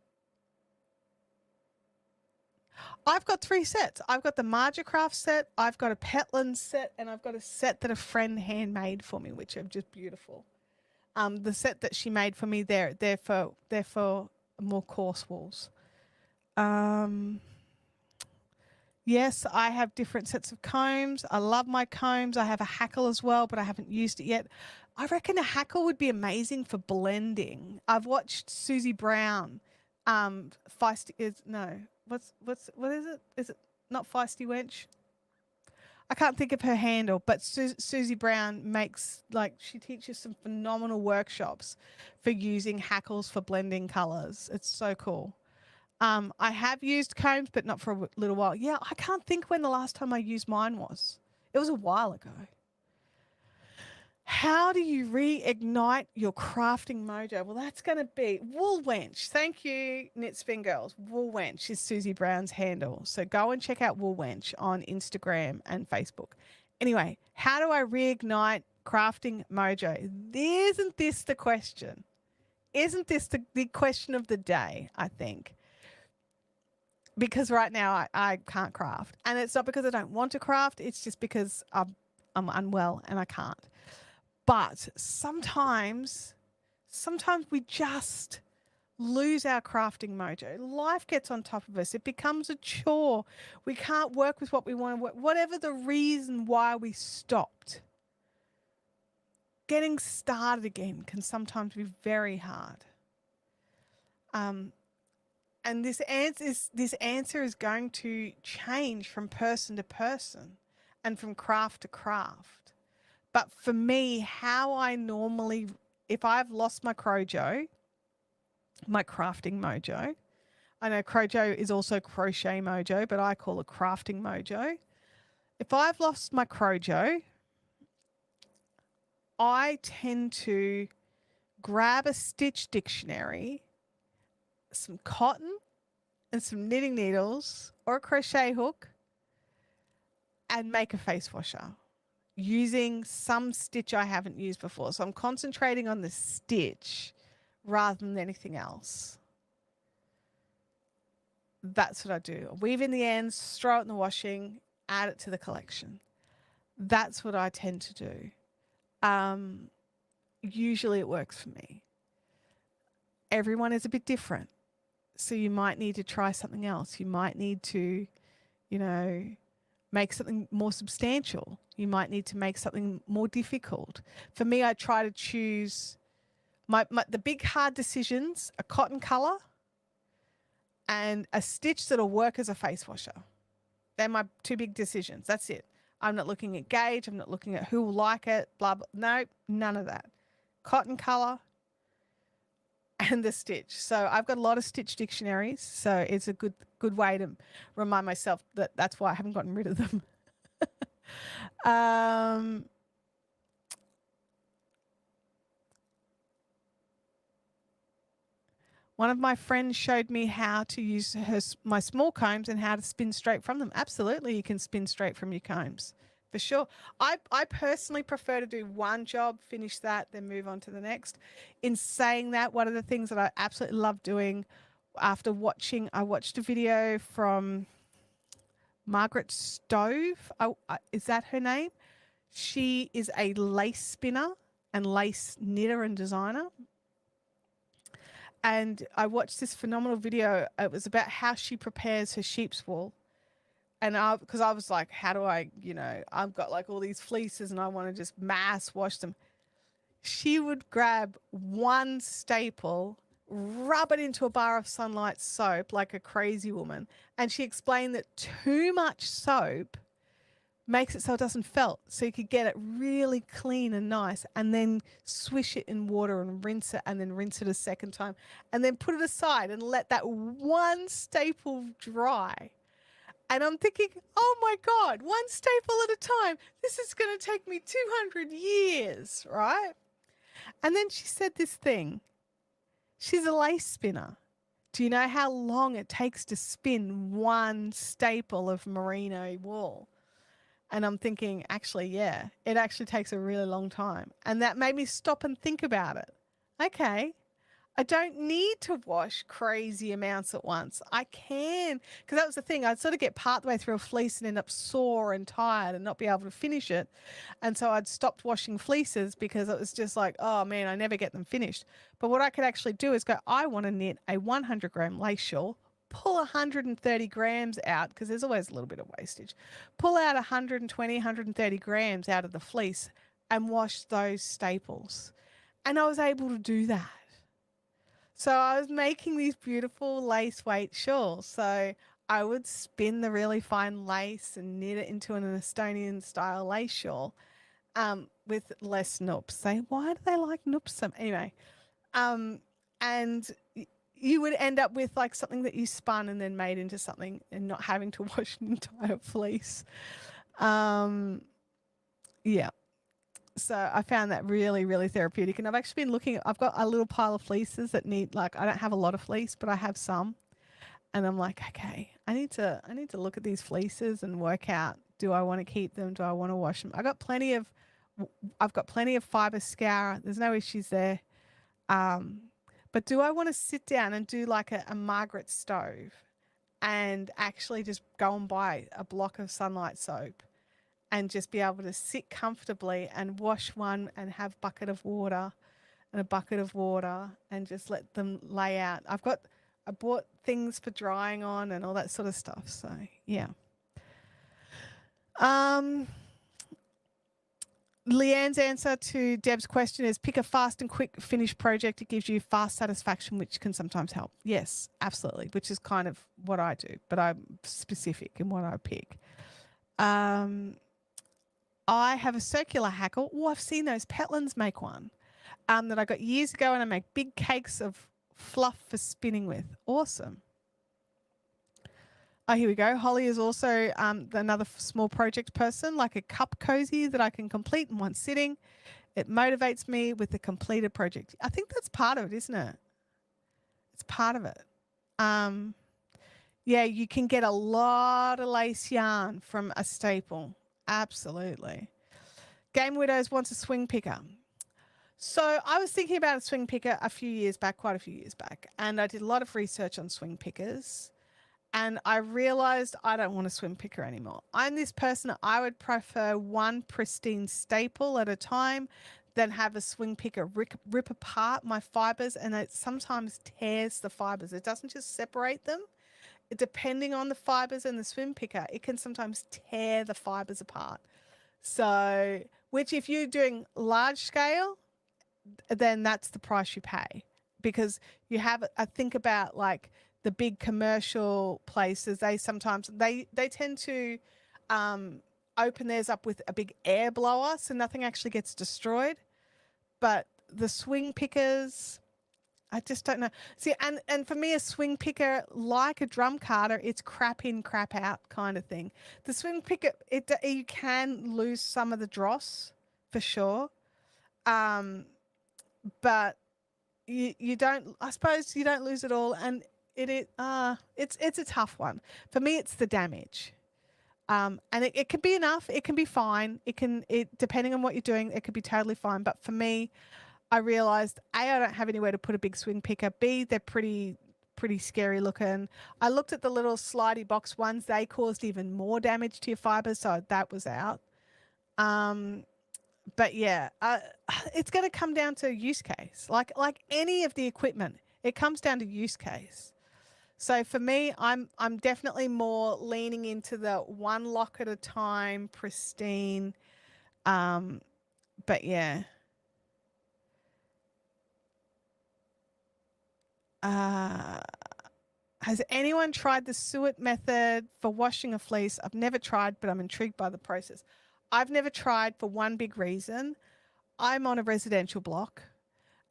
I've got 3 sets. I've got the Marja Craft set, I've got a Petland set, and I've got a set that a friend handmade for me, which are just beautiful. The set that she made for me, they're for more coarse wools. Yes, I have different sets of combs. I love my combs. I have a hackle as well, but I haven't used it yet. I reckon a hackle would be amazing for blending. I've watched Susie Brown. Feisty is no. What is it? Is it not Feisty Wench? I can't think of her handle, but Susie Brown makes, like, she teaches some phenomenal workshops for using hackles for blending colors. It's so cool. I have used combs, but not for a little while. Yeah, I can't think when the last time I used mine was. It was a while ago. How do you reignite your crafting mojo? Well, that's going to be Wool Wench. Thank you, Knit Spin Girls. Wool Wench is Susie Brown's handle. So go and check out Wool Wench on Instagram and Facebook. Anyway, how do I reignite crafting mojo? Isn't this the question? Isn't this the question of the day, I think? Because right now I can't craft. And it's not because I don't want to craft. It's just because I'm unwell and I can't. But sometimes we just lose our crafting mojo. Life gets on top of us. It becomes a chore. We can't work with what we want to work. Whatever the reason why we stopped, getting started again can sometimes be very hard. And this answer is going to change from person to person and from craft to craft. But for me, how I normally, if I've lost my crojo, my crafting mojo, I know crojo is also crochet mojo, but I call it crafting mojo. If I've lost my crojo, I tend to grab a stitch dictionary, some cotton and some knitting needles or a crochet hook and make a face washer using some stitch I haven't used before. So I'm concentrating on the stitch rather than anything else. That's what I do. Weave in the ends, throw it in the washing, add it to the collection. That's what I tend to do. Usually it works for me. Everyone is a bit different. So you might need to try something else. You might need to, make something more substantial. You might need to make something more difficult. For me, I try to choose the big hard decisions, a cotton color and a stitch that'll work as a face washer. They're my two big decisions. That's it. I'm not looking at gauge. I'm not looking at who will like it, blah, blah. No, none of that. Cotton color and the stitch. So I've got a lot of stitch dictionaries. So it's a good way to remind myself that that's why I haven't gotten rid of them. One of my friends showed me how to use my small combs and how to spin straight from them. Absolutely, you can spin straight from your combs, for sure. I personally prefer to do one job, finish that, then move on to the next. In saying that, one of the things that I absolutely love doing after I watched a video from Margaret Stove. Is that her name? She is a lace spinner and lace knitter and designer. And I watched this phenomenal video. It was about how she prepares her sheep's wool. And because I was like, how do I, I've got like all these fleeces and I want to just mass wash them. She would grab one staple, rub it into a bar of Sunlight soap like a crazy woman. And she explained that too much soap makes it so it doesn't felt. So you could get it really clean and nice and then swish it in water and rinse it and then rinse it a second time and then put it aside and let that one staple dry. And I'm thinking, oh my God, one staple at a time. This is going to take me 200 years, right? And then she said this thing. She's a lace spinner. Do you know how long it takes to spin one staple of merino wool? And I'm thinking, actually, yeah, it actually takes a really long time. And that made me stop and think about it. Okay, I don't need to wash crazy amounts at once. I can, because that was the thing. I'd sort of get part the way through a fleece and end up sore and tired and not be able to finish it. And so I'd stopped washing fleeces because it was just like, oh man, I never get them finished. But what I could actually do is go, I want to knit a 100-gram lace shawl, pull 130 grams out, because there's always a little bit of wastage, pull out 120, 130 grams out of the fleece and wash those staples. And I was able to do that. So I was making these beautiful lace weight shawls. So I would spin the really fine lace and knit it into an Estonian style lace shawl, with less noops. Say, why do they like noops? Anyway, um, and you would end up with like something that you spun and then made into something, and not having to wash an entire fleece. Um, yeah. So I found that really, really therapeutic. And I've actually been looking. I've got a little pile of fleeces that need, like, I don't have a lot of fleece, but I have some. And I'm like, okay, I need to look at these fleeces and work out, do I want to keep them? Do I want to wash them? I've got plenty of fiber scour. There's no issues there. Um, but do I want to sit down and do like a Margaret stove and actually just go and buy a block of Sunlight soap and just be able to sit comfortably and wash one and have bucket of water and a bucket of water and just let them lay out. I bought things for drying on and all that sort of stuff. So yeah. Leanne's answer to Deb's question is pick a fast and quick finished project. It gives you fast satisfaction, which can sometimes help. Yes, absolutely, which is kind of what I do, but I'm specific in what I pick. I have a circular hackle. Oh, I've seen those. Petlands make one that I got years ago, and I make big cakes of fluff for spinning with. Awesome. Oh, here we go. Holly is also another small project person, like a cup cozy that I can complete in one sitting. It motivates me with the completed project. I think that's part of it, isn't it? It's part of it. Yeah, you can get a lot of lace yarn from a staple. Absolutely. Game Widows wants a swing picker. So I was thinking about a swing picker quite a few years back, and I did a lot of research on swing pickers. And I realized I don't want a swing picker anymore. I'm this person, I would prefer one pristine staple at a time than have a swing picker rip apart my fibers, and it sometimes tears the fibers. It doesn't just separate them. Depending on the fibers and the swing picker, it can sometimes tear the fibers apart. So, which if you're doing large scale, then that's the price you pay, because you have, I think about like the big commercial places, they sometimes they tend to open theirs up with a big air blower so nothing actually gets destroyed. But the swing pickers, I just don't know. See, and for me, a swing picker, like a drum carder, it's crap in, crap out kind of thing. The swing picker, you can lose some of the dross for sure, but you don't. I suppose you don't lose it all, and it's a tough one. For me, it's the damage. And it can be enough. It can be fine. Depending on what you're doing, it could be totally fine. But for me, I realized I don't have anywhere to put a big swing picker. B, they're pretty scary looking. I looked at the little slidey box ones. They caused even more damage to your fibers, so that was out. But yeah, it's going to come down to use case. Like any of the equipment, it comes down to use case. So for me, I'm definitely more leaning into the one lock at a time, pristine. But yeah. Has anyone tried the suet method for washing a fleece? I've never tried, but I'm intrigued by the process. I've never tried for one big reason. I'm on a residential block.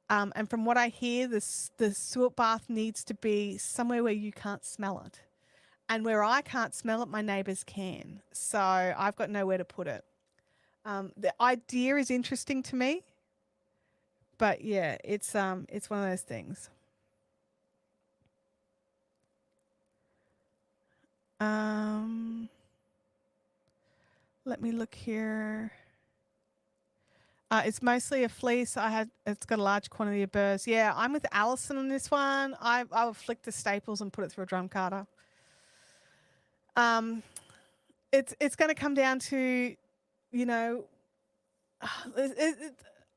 And from what I hear, the suet bath needs to be somewhere where you can't smell it. And where I can't smell it, my neighbours can. So I've got nowhere to put it. The idea is interesting to me. But yeah, it's one of those things. Let me look here. It's mostly a fleece. It's got a large quantity of burrs. Yeah, I'm with Alison on this one. I will flick the staples and put it through a drum carder. It's going to come down to, you know,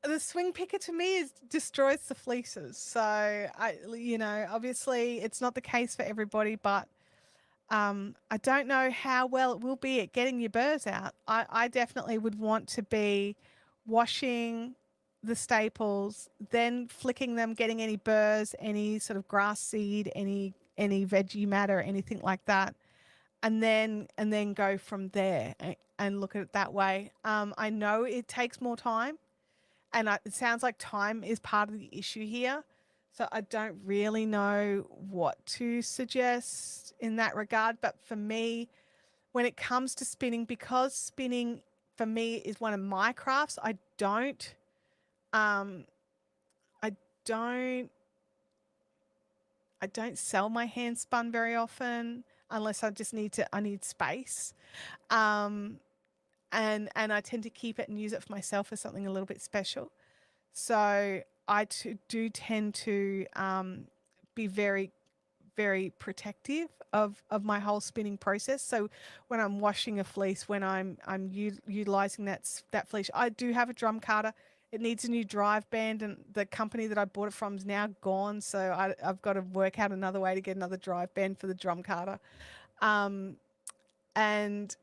the swing picker to me destroys the fleeces. So obviously it's not the case for everybody, but I don't know how well it will be at getting your burrs out. I definitely would want to be washing the staples, then flicking them, getting any burrs, any sort of grass seed, any veggie matter, anything like that, and then go from there and look at it that way. I know it takes more time, and it sounds like time is part of the issue here. So I don't really know what to suggest in that regard. But for me, when it comes to spinning, because spinning for me is one of my crafts, um, I don't I don't sell my hand spun very often unless I need space. Um, and I tend to keep it and use it for myself as something a little bit special. So do tend to be very, very protective of my whole spinning process. So when I'm washing a fleece, when I'm utilizing that fleece, I do have a drum carder. It needs a new drive band, and the company that I bought it from is now gone. So I've got to work out another way to get another drive band for the drum carder. Um, and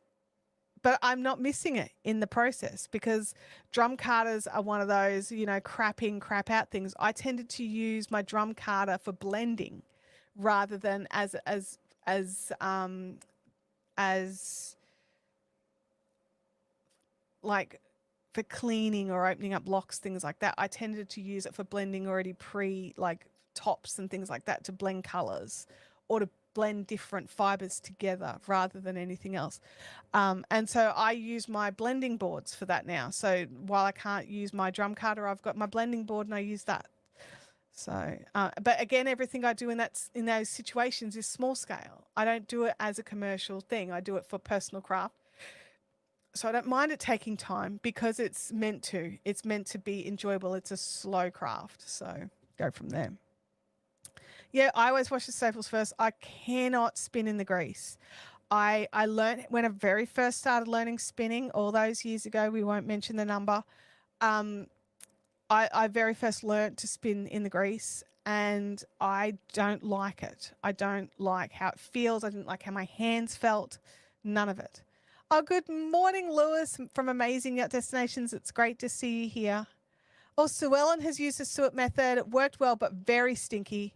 but I'm not missing it in the process because drum carders are one of those, crap in, crap out things. I tended to use my drum carder for blending rather than as like for cleaning or opening up locks, things like that. I tended to use it for blending already like tops and things like that to blend colors or to blend different fibers together rather than anything else. And so I use my blending boards for that now. So while I can't use my drum carder, I've got my blending board and I use that. So, but again, everything I do in those situations is small scale. I don't do it as a commercial thing. I do it for personal craft. So I don't mind it taking time because it's meant to. It's meant to be enjoyable. It's a slow craft. So go from there. Yeah, I always wash the staples first. I cannot spin in the grease. I learned when I very first started learning spinning all those years ago. We won't mention the number. Um, I very first learned to spin in the grease, and I don't like it. I don't like how it feels. I didn't like how my hands felt. None of it. Oh, good morning, Lewis from Amazing Yacht Destinations. It's great to see you here. Oh, Sue Ellen has used the suet method. It worked well, but very stinky.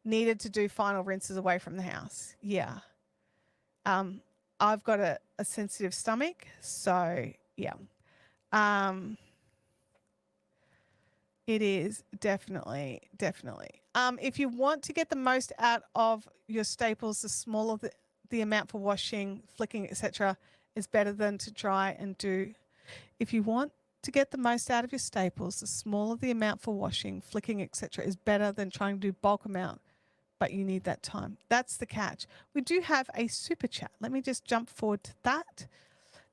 Needed to do final rinses away from the house. Yeah. I've got a sensitive stomach, so yeah. It is definitely. If you want to get the most out of your staples, the smaller the amount for washing, flicking, etc., is better than to try and do. If you want to get the most out of your staples, the smaller the amount for washing, flicking, etc., is better than trying to do bulk amount. But you need that time. That's the catch. We do have a super chat. Let me just jump forward to that.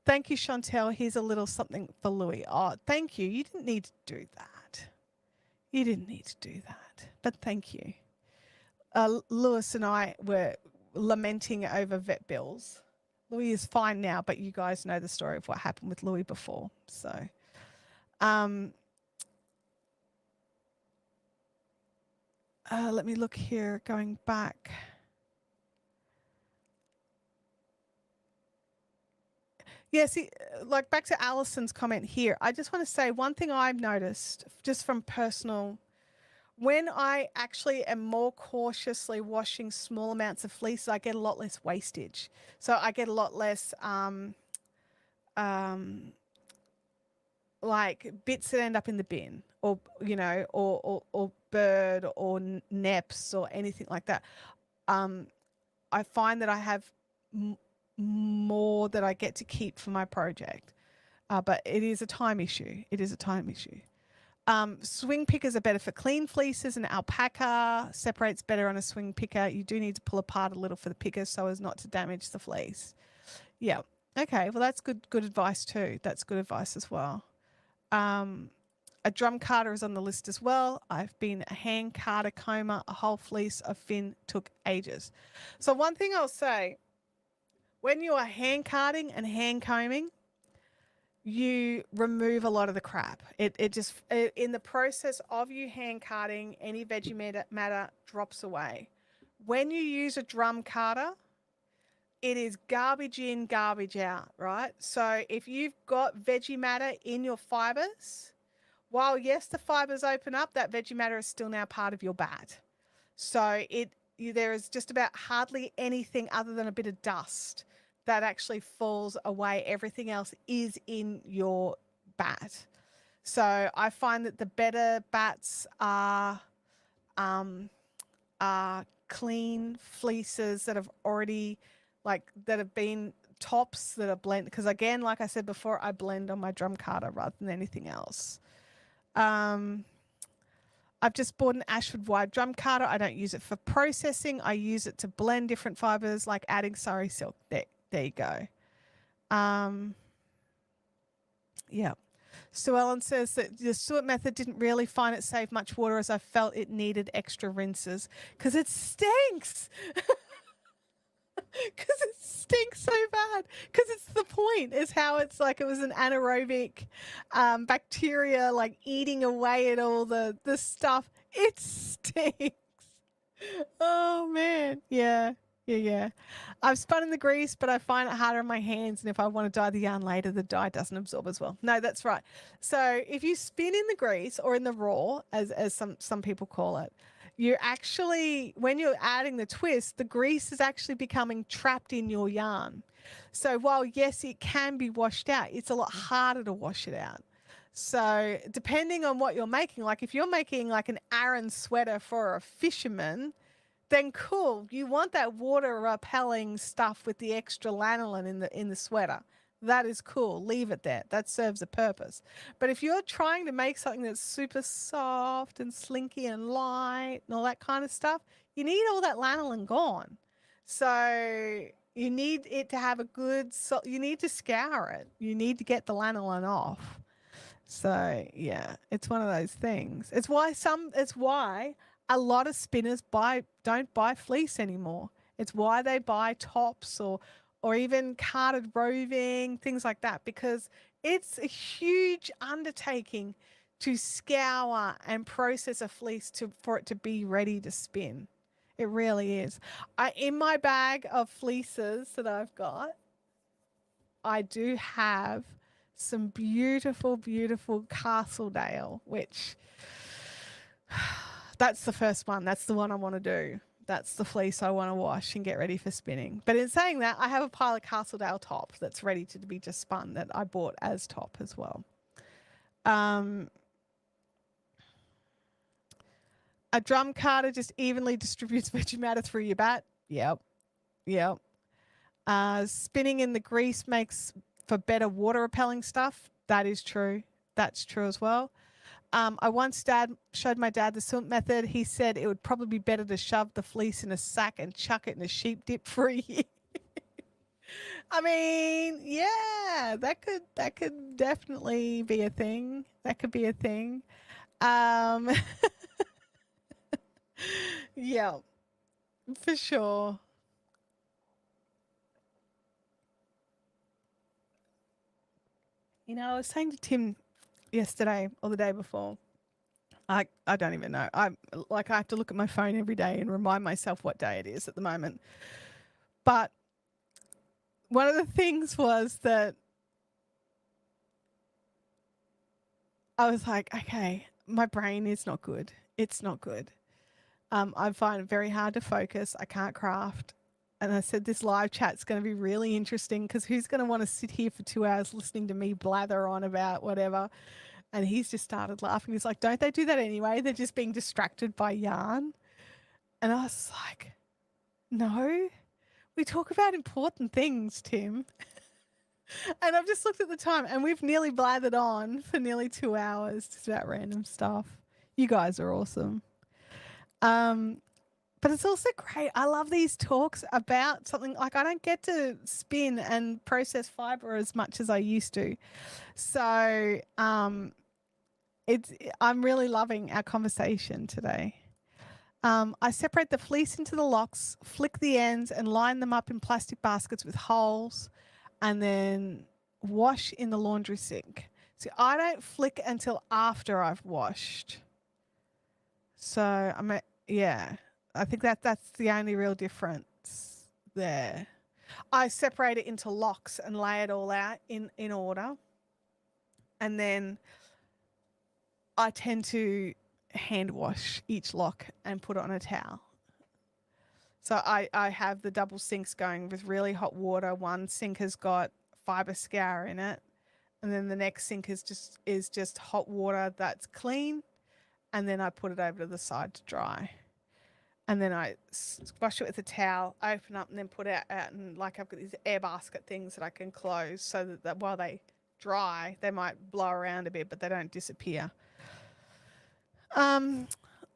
Thank you, Chantelle. Here's a little something for Louis. Oh, thank you. You didn't need to do that. You didn't need to do that, but thank you. Lewis and I were lamenting over vet bills. Louis is fine now, but you guys know the story of what happened with Louis before. So, let me look here, going back. Yeah, see, like back to Alison's comment here, I just want to say one thing I've noticed just from personal, when I actually am more cautiously washing small amounts of fleece, I get a lot less wastage. So I get a lot less like bits that end up in the bin or, or bird or neps or anything like that. I find that I have more that I get to keep for my project. But it is a time issue. It is a time issue. Swing pickers are better for clean fleeces, and alpaca separates better on a swing picker. You do need to pull apart a little for the picker so as not to damage the fleece. Yeah. Okay. Well, that's good advice too. That's good advice as well. A drum carder is on the list as well. I've been a hand carder comber, a whole fleece of fin took ages. So one thing I'll say, when you are hand carding and hand combing, you remove a lot of the crap. In the process of you hand carding, any veggie matter drops away. When you use a drum carder, it is garbage in, garbage out, right? So if you've got veggie matter in your fibers, while yes, the fibers open up, that veggie matter is still now part of your bat. So there is just about hardly anything other than a bit of dust that actually falls away. Everything else is in your bat. So I find that the better bats um, are clean fleeces that have already, that have been tops that are blended. Because again, like I said before, I blend on my drum carder rather than anything else. I've just bought an Ashford wide drum carder. I don't use it for processing. I use it to blend different fibers, like adding sari silk. There you go. Yeah. Sue Ellen says that the suet method didn't really find it saved much water, as I felt it needed extra rinses because it stinks. Because it stinks so bad. Because it's the point, is how it's like it was an anaerobic bacteria like eating away at all the stuff. It stinks. Oh man. Yeah. Yeah. I've spun in the grease, but I find it harder in my hands. And if I want to dye the yarn later, the dye doesn't absorb as well. No, that's right. So if you spin in the grease or in the raw, as some people call it, you actually, when you're adding the twist, the grease is actually becoming trapped in your yarn. So while yes, it can be washed out, it's a lot harder to wash it out. So depending on what you're making, like if you're making like an Aran sweater for a fisherman, then cool. You want that water repelling stuff with the extra lanolin in the sweater. That is cool. Leave it there. That serves a purpose. But if you're trying to make something that's super soft and slinky and light and all that kind of stuff, you need all that lanolin gone. So you need it to have a good, you need to scour it. You need to get the lanolin off. So yeah, it's one of those things. It's why a lot of spinners don't buy fleece anymore. It's why they buy tops or even carded roving, things like that, because it's a huge undertaking to scour and process a fleece for it to be ready to spin. It really is. In my bag of fleeces that I've got, I do have some beautiful, beautiful Castledale, which that's the first one. That's the one I want to do. That's the fleece I want to wash and get ready for spinning. But in saying that, I have a pile of Castledale top that's ready to be just spun that I bought as top as well. A drum carder just evenly distributes veggie matter through your bat. Yep. Spinning in the grease makes for better water repelling stuff. That is true. That's true as well. I once showed my dad the suet method. He said it would probably be better to shove the fleece in a sack and chuck it in a sheep dip for a year. I mean, yeah, that could definitely be a thing. That could be a thing. Yeah, for sure. I was saying to Tim yesterday or the day before, I don't even know. I have to look at my phone every day and remind myself what day it is at the moment. But one of the things was that I was like, okay, my brain is not good. It's not good. I find it very hard to focus. I can't craft. And I said, this live chat's going to be really interesting because who's going to want to sit here for 2 hours listening to me blather on about whatever? And he's just started laughing. He's like, don't they do that anyway? They're just being distracted by yarn. And I was like, no, we talk about important things, Tim. And I've just looked at the time and we've nearly blathered on for nearly 2 hours just about random stuff. You guys are awesome. But it's also great. I love these talks about something like I don't get to spin and process fiber as much as I used to. So I'm really loving our conversation today. I separate the fleece into the locks, flick the ends and line them up in plastic baskets with holes and then wash in the laundry sink. See, I don't flick until after I've washed. So yeah, I think that's the only real difference there. I separate it into locks and lay it all out in order. And then I tend to hand wash each lock and put it on a towel. So I have the double sinks going with really hot water. One sink has got fiber scour in it, and then the next sink is just hot water that's clean, and then I put it over to the side to dry. And then I wash it with a towel, open up, and then put it out. And like I've got these air basket things that I can close so that while they dry, they might blow around a bit, but they don't disappear. Um,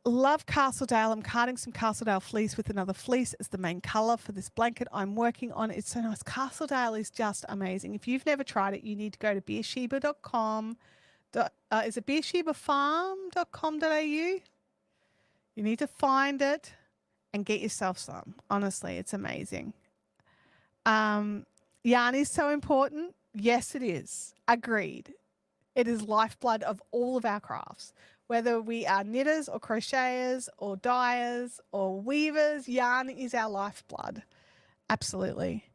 Love Castledale. I'm carding some Castledale fleece with another fleece as the main color for this blanket I'm working on. It's so nice. Castledale is just amazing. If you've never tried it, you need to go to beersheba.com. Is it beershebafarm.com.au? You need to find it and get yourself some. Honestly, it's amazing. Yarn is so important. Yes, it is. Agreed. It is lifeblood of all of our crafts. Whether we are knitters or crocheters or dyers or weavers, yarn is our lifeblood. Absolutely.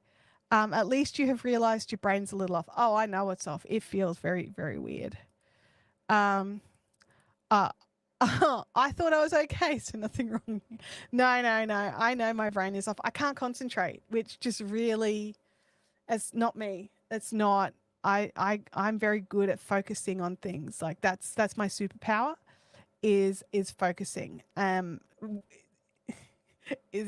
At least you have realized your brain's a little off. Oh, I know it's off. It feels very, very weird. I thought I was okay, so nothing wrong. No. I know my brain is off. I can't concentrate, which just really, it's not me. It's not. I'm very good at focusing on things. Like that's my superpower is focusing. Is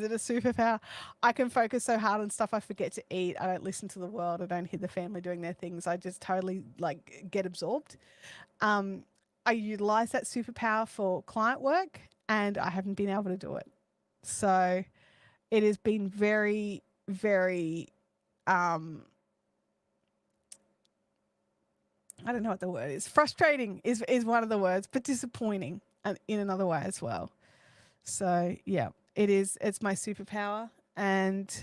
it a superpower? I can focus so hard on stuff I forget to eat. I don't listen to the world. I don't hear the family doing their things. I just totally like get absorbed. I utilize that superpower for client work and I haven't been able to do it. So it has been very, very, I don't know what the word is. Frustrating is one of the words, but disappointing in another way as well. So yeah, it's my superpower. And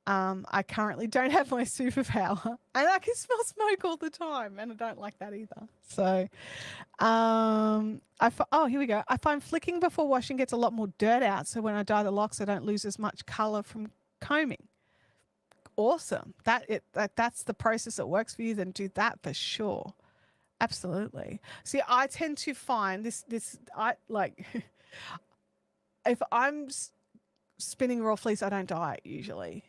I currently don't have my superpower and I can smell smoke all the time and I don't like that either. So here we go. I find flicking before washing gets a lot more dirt out. So when I dye the locks, I don't lose as much color from combing. Awesome. That's the process that works for you. Then do that for sure. Absolutely. See, I tend to find I like, if I'm spinning raw fleece, I don't dye it usually.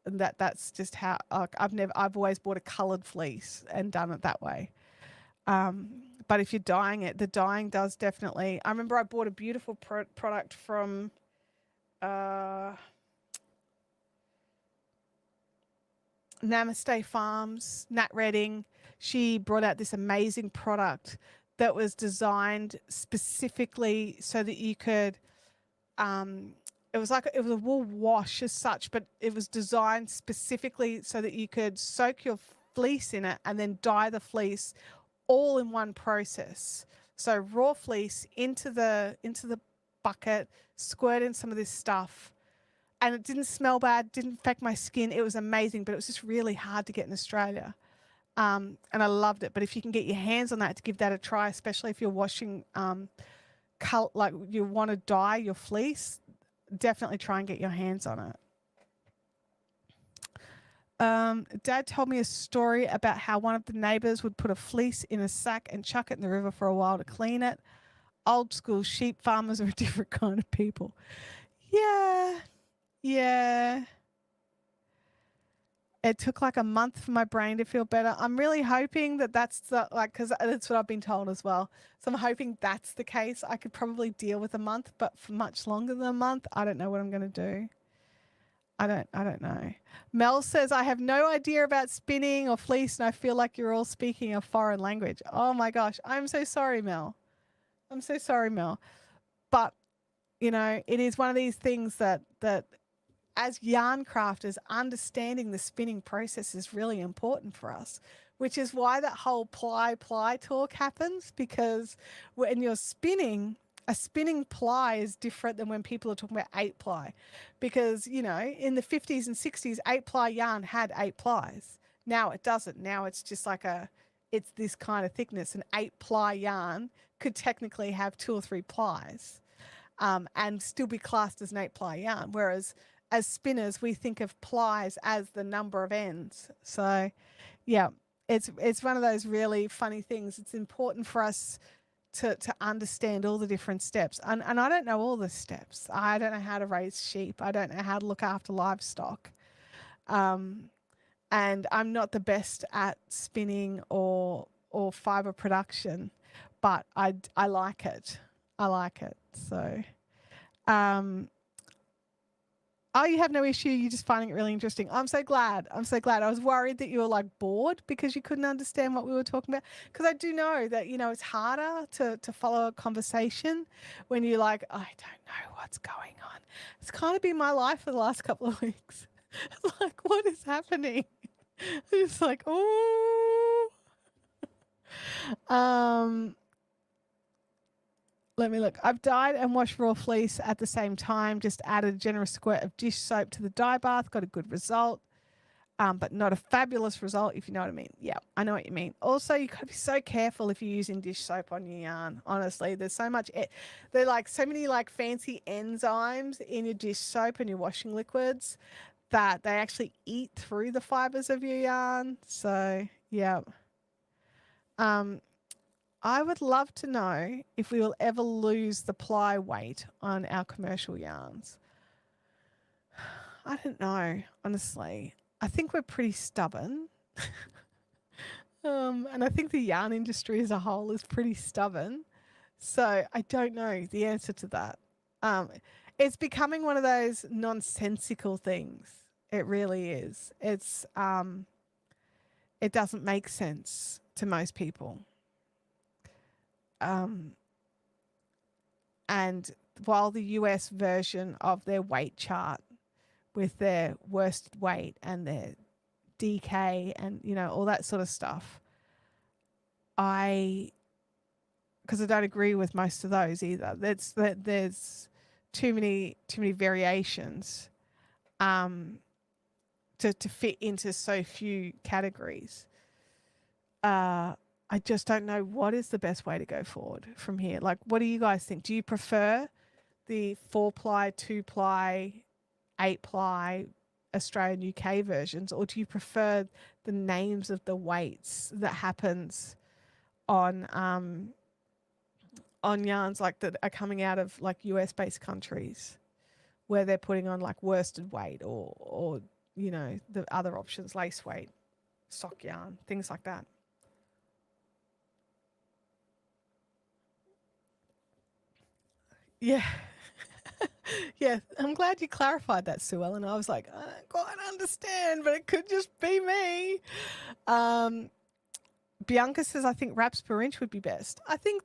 And that's just how I've always bought a colored fleece and done it that way. But if you're dyeing it, the dyeing does definitely. I remember I bought a beautiful product from Namaste Farms, Nat Redding. She brought out this amazing product that was designed specifically so that you could it was a wool wash as such, but it was designed specifically so that you could soak your fleece in it and then dye the fleece all in one process. So raw fleece into the bucket, squirt in some of this stuff, and it didn't smell bad, didn't affect my skin. It was amazing, but it was just really hard to get in Australia. And I loved it. But if you can get your hands on that, to give that a try, especially if you're washing, like you want to dye your fleece, definitely try and get your hands on it. Dad told me a story about how one of the neighbors would put a fleece in a sack and chuck it in the river for a while to clean it. Old school sheep farmers are a different kind of people. Yeah. It took like a month for my brain to feel better. I'm really hoping that that's because that's what I've been told as well. So I'm hoping that's the case. I could probably deal with a month, but for much longer than a month, I don't know what I'm going to do. I don't know. Mel says, I have no idea about spinning or fleece, and I feel like you're all speaking a foreign language. Oh my gosh. I'm so sorry, Mel. I'm so sorry, Mel. But, it is one of these things that as yarn crafters, understanding the spinning process is really important for us, which is why that whole ply talk happens, because when you're spinning, a spinning ply is different than when people are talking about 8-ply, because, in the 50s and 60s, 8-ply yarn had 8 plies. Now it doesn't. Now it's just like it's this kind of thickness. An 8-ply yarn could technically have 2 or 3 plies and still be classed as an 8-ply yarn, whereas as spinners, we think of plies as the number of ends. So, yeah, it's one of those really funny things. It's important for us to understand all the different steps. And I don't know all the steps. I don't know how to raise sheep. I don't know how to look after livestock. Um, and I'm not the best at spinning or fiber production, but I like it. I like it. So, um, oh, you have no issue. You're just finding it really interesting. I'm so glad. I'm so glad. I was worried that you were like bored because you couldn't understand what we were talking about. Because I do know that, you know, it's harder to follow a conversation when you're like, I don't know what's going on. It's kind of been my life for the last couple of weeks. It's like, what is happening? It's like, oh. Um, Let me look. I've dyed and washed raw fleece at the same time. Just added a generous squirt of dish soap to the dye bath. Got a good result, but not a fabulous result, if you know what I mean. Yeah, I know what you mean. Also, you got to be so careful if you're using dish soap on your yarn. Honestly, there's so much. There are like so many like fancy enzymes in your dish soap and your washing liquids that they actually eat through the fibers of your yarn. So yeah. I would love to know if we will ever lose the ply weight on our commercial yarns. I don't know, honestly. I think we're pretty stubborn. And I think the yarn industry as a whole is pretty stubborn. So I don't know the answer to that. It's becoming one of those nonsensical things. It really is. It doesn't make sense to most people. And while the US version of their weight chart with their worst weight and their DK and, you know, all that sort of stuff, because I don't agree with most of those either. There's too many variations to fit into so few categories. I just don't know what is the best way to go forward from here. Like, what do you guys think? Do you prefer the 4-ply, 2-ply, 8-ply Australian UK versions, or do you prefer the names of the weights that happens on yarns like that are coming out of like US based countries where they're putting on like worsted weight or you know, the other options, lace weight, sock yarn, things like that? Yeah. Yeah, I'm glad you clarified that, Sue Ellen. I was like, I don't quite understand, but it could just be me. Bianca says, I think wraps per inch would be best. I think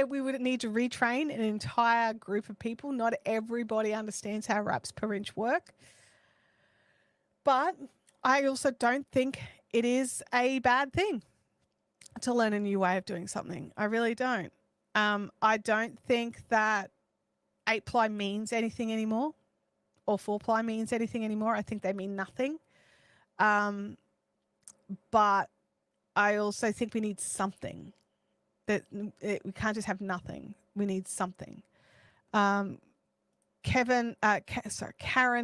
we would need to retrain an entire group of people. Not everybody understands how wraps per inch work. But I also don't think it is a bad thing to learn a new way of doing something. I really don't. I don't think that 8-ply means anything anymore or 4-ply means anything anymore. I think they mean nothing. But I also think we need something. We can't just have nothing. We need something. Karen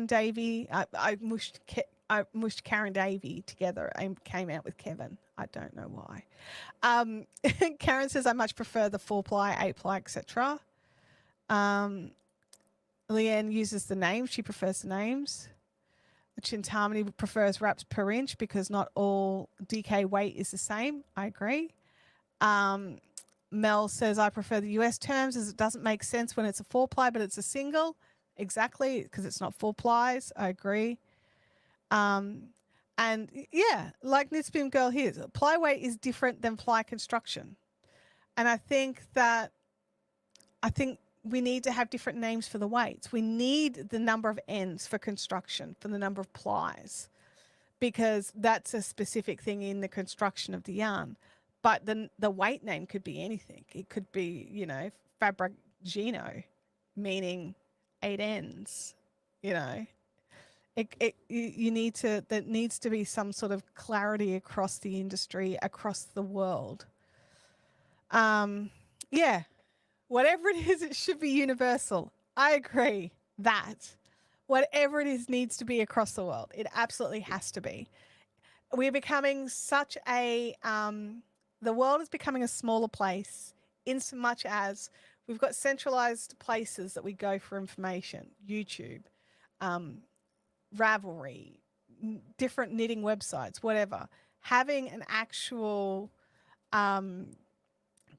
Davey. I mushed Karen Davey together and came out with Kevin. I don't know why. Karen says, I much prefer the 4-ply, 8-ply, etc. Leanne uses the names. She prefers the names. Chintamani prefers wraps per inch because not all DK weight is the same. I agree. Mel says, I prefer the US terms as it doesn't make sense when it's a 4-ply, but it's a single. Exactly, because it's not 4 plies. I agree. And yeah, like Knitspin Girl here, ply weight is different than ply construction. And I think we need to have different names for the weights. We need the number of ends for construction, for the number of plies, because that's a specific thing in the construction of the yarn. But the weight name could be anything. It could be, you know, Fabricino, meaning 8 ends, you know. There needs to be some sort of clarity across the industry, across the world. Yeah. Whatever it is, it should be universal. I agree that whatever it is needs to be across the world. It absolutely has to be. We're becoming such a, the world is becoming a smaller place in so much as we've got centralized places that we go for information, YouTube, um, Ravelry, different knitting websites, whatever. Having an actual um,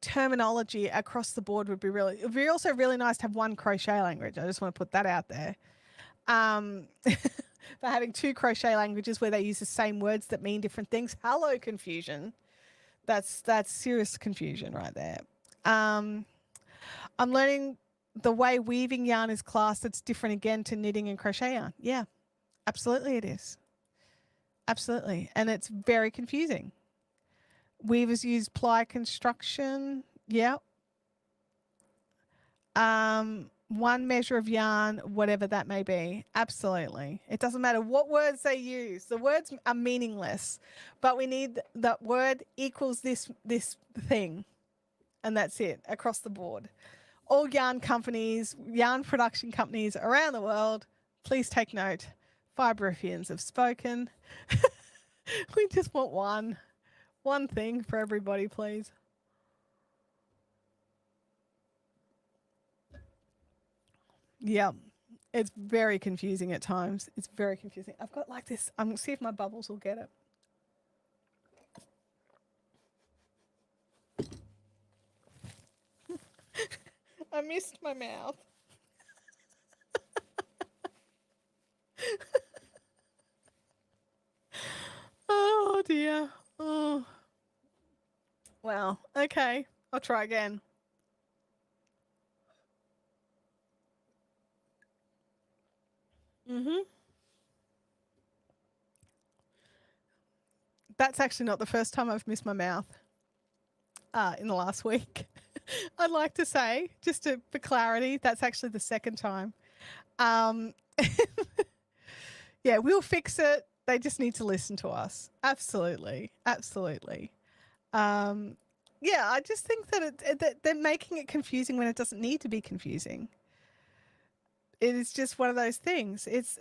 terminology across the board would be really, it would be also really nice to have one crochet language. I just want to put that out there. For having two crochet languages where they use the same words that mean different things. Hello, confusion. That's serious confusion right there. I'm learning the way weaving yarn is classed. It's different again to knitting and crochet yarn. Yeah, absolutely it is. Absolutely. And it's very confusing. Weavers use ply construction. Yeah. One measure of yarn, whatever that may be. Absolutely. It doesn't matter what words they use. The words are meaningless, but we need that word equals this thing. And that's it across the board. All yarn companies, yarn production companies around the world, please take note. Fibrifians have spoken. We just want one thing for everybody, please. Yeah, it's very confusing at times. It's very confusing. I've got like this. I'm going to see if my bubbles will get it. I missed my mouth. Oh dear. Oh. Well, okay. I'll try again. That's actually not the first time I've missed my mouth in the last week. I'd like to say, just for clarity, that's actually the second time. Yeah, we'll fix it. They just need to listen to us. Absolutely. Absolutely. Yeah, I just think that they're making it confusing when it doesn't need to be confusing. It is just one of those things. It's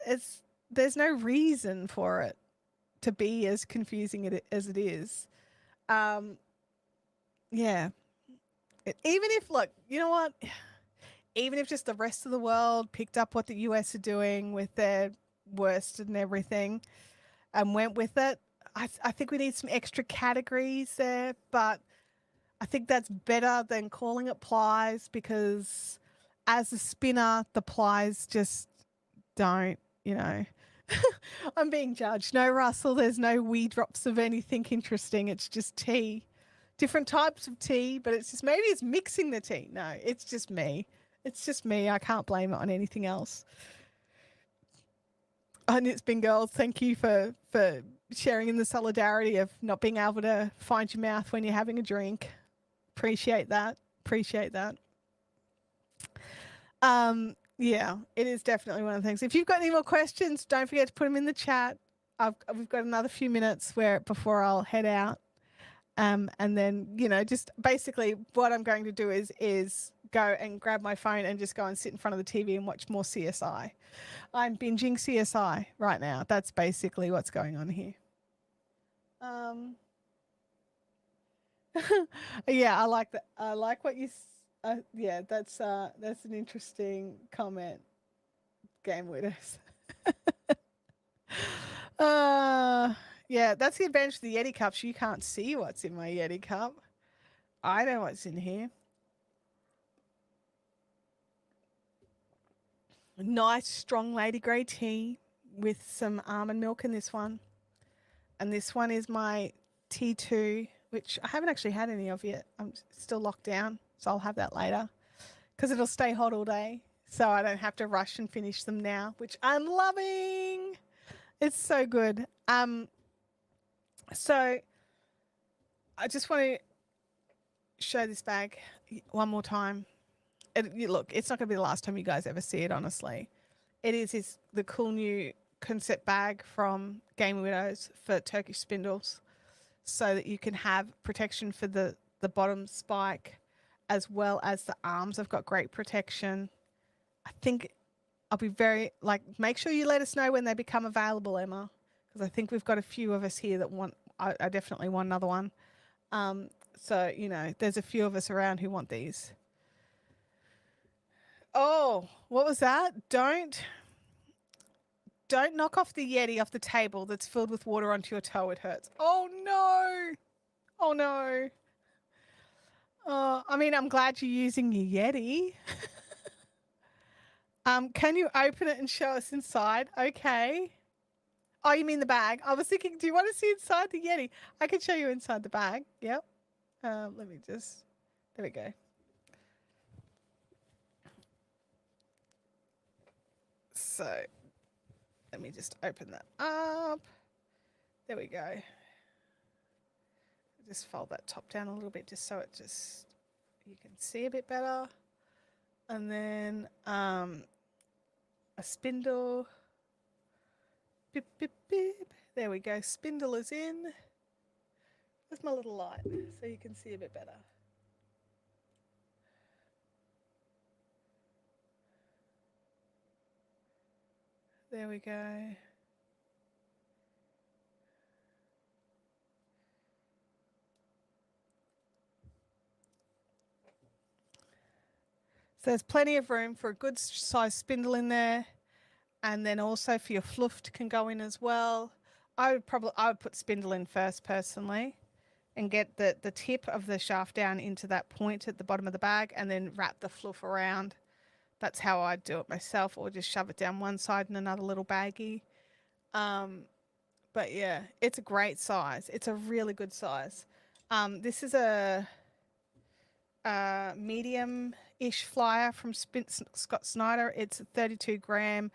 there's no reason for it to be as confusing as it is. Yeah. Even if, look, you know what? Even if just the rest of the world picked up what the US are doing with their worsted and everything and went with it, I think we need some extra categories there. But I think that's better than calling it plies, because as a spinner, the plies just don't, you know. I'm being judged. No, Russell, there's no wee drops of anything interesting. It's just tea. Different types of tea, but it's just, maybe it's mixing the tea. No, it's just me. It's just me. I can't blame it on anything else. And it's been girls. Thank you for sharing in the solidarity of not being able to find your mouth when you're having a drink. Appreciate that. Appreciate that. Yeah, it is definitely one of the things. If you've got any more questions, don't forget to put them in the chat. We've got another few minutes before I'll head out. And then, you know, just basically what I'm going to do is go and grab my phone and just go and sit in front of the TV and watch more CSI. I'm binging CSI right now. That's basically what's going on here. Yeah, I like that. I like what you. Yeah, that's an interesting comment. Game winners. Yeah, that's the advantage of the Yeti cups. You can't see what's in my Yeti cup. I know what's in here. Nice strong lady grey tea with some almond milk in this one. And this one is my T2, which I haven't actually had any of yet. I'm still locked down, so I'll have that later because it'll stay hot all day. So I don't have to rush and finish them now, which I'm loving. It's so good. So I just want to show this bag one more time. Look, it's not going to be the last time you guys ever see it, honestly. It is the cool new concept bag from Game Widows for Turkish spindles, so that you can have protection for the bottom spike as well as the arms. Have got great protection. I think I'll be make sure you let us know when they become available, Emma, because I think we've got a few of us here that want, I definitely want another one. So, you know, there's a few of us around who want these. Oh, what was that? Don't knock off the Yeti off the table that's filled with water onto your toe. It hurts. Oh no. Oh no. Oh, I mean, I'm glad you're using your Yeti. Can you open it and show us inside? Okay. Oh, you mean the bag? I was thinking, do you want to see inside the Yeti? I can show you inside the bag. Yep. Let me just. There we go. So, let me just open that up. There we go. Just fold that top down a little bit just so you can see a bit better. And then a spindle. Beep, beep, beep. There we go. Spindle is in. Where's my little light so you can see a bit better? There we go. So there's plenty of room for a good size spindle in there. And then also for your fluff can go in as well. I would put spindle in first personally and get the tip of the shaft down into that point at the bottom of the bag and then wrap the fluff around. That's how I do it myself, or just shove it down one side in another little baggie. But yeah, it's a great size. It's a really good size. This is a medium-ish flyer from Scott Snyder. It's 32 gram.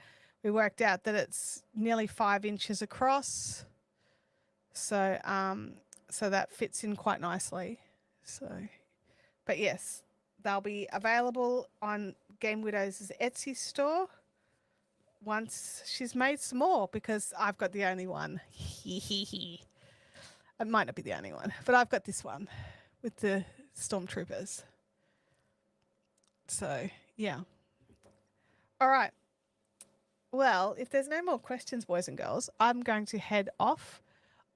We worked out that it's nearly 5 inches across. So so that fits in quite nicely. So, but yes, they'll be available on Game Widow's Etsy store once she's made some more, because I've got the only one. It might not be the only one, but I've got this one with the stormtroopers. So, yeah. All right. Well, if there's no more questions, boys and girls, I'm going to head off.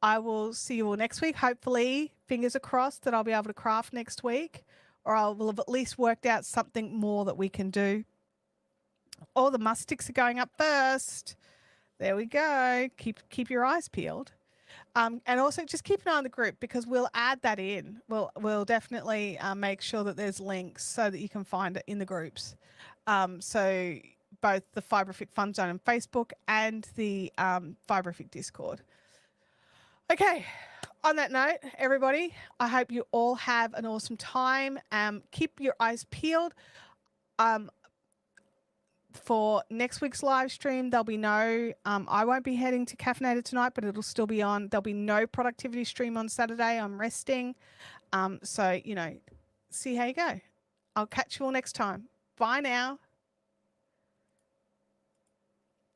I will see you all next week. Hopefully, fingers are crossed that I'll be able to craft next week, or I will have at least worked out something more that we can do. All the mustics are going up first. There we go. Keep your eyes peeled. And also just keep an eye on the group, because we'll add that in. We'll definitely make sure that there's links so that you can find it in the groups. So both the Fibrific Fun Zone on Facebook and the Fibrific Discord. Okay, on that note, everybody, I hope you all have an awesome time. Keep your eyes peeled. For next week's live stream, there'll be no, I won't be heading to Caffeinated tonight, but it'll still be on. There'll be no productivity stream on Saturday. I'm resting. So, you know, see how you go. I'll catch you all next time. Bye now.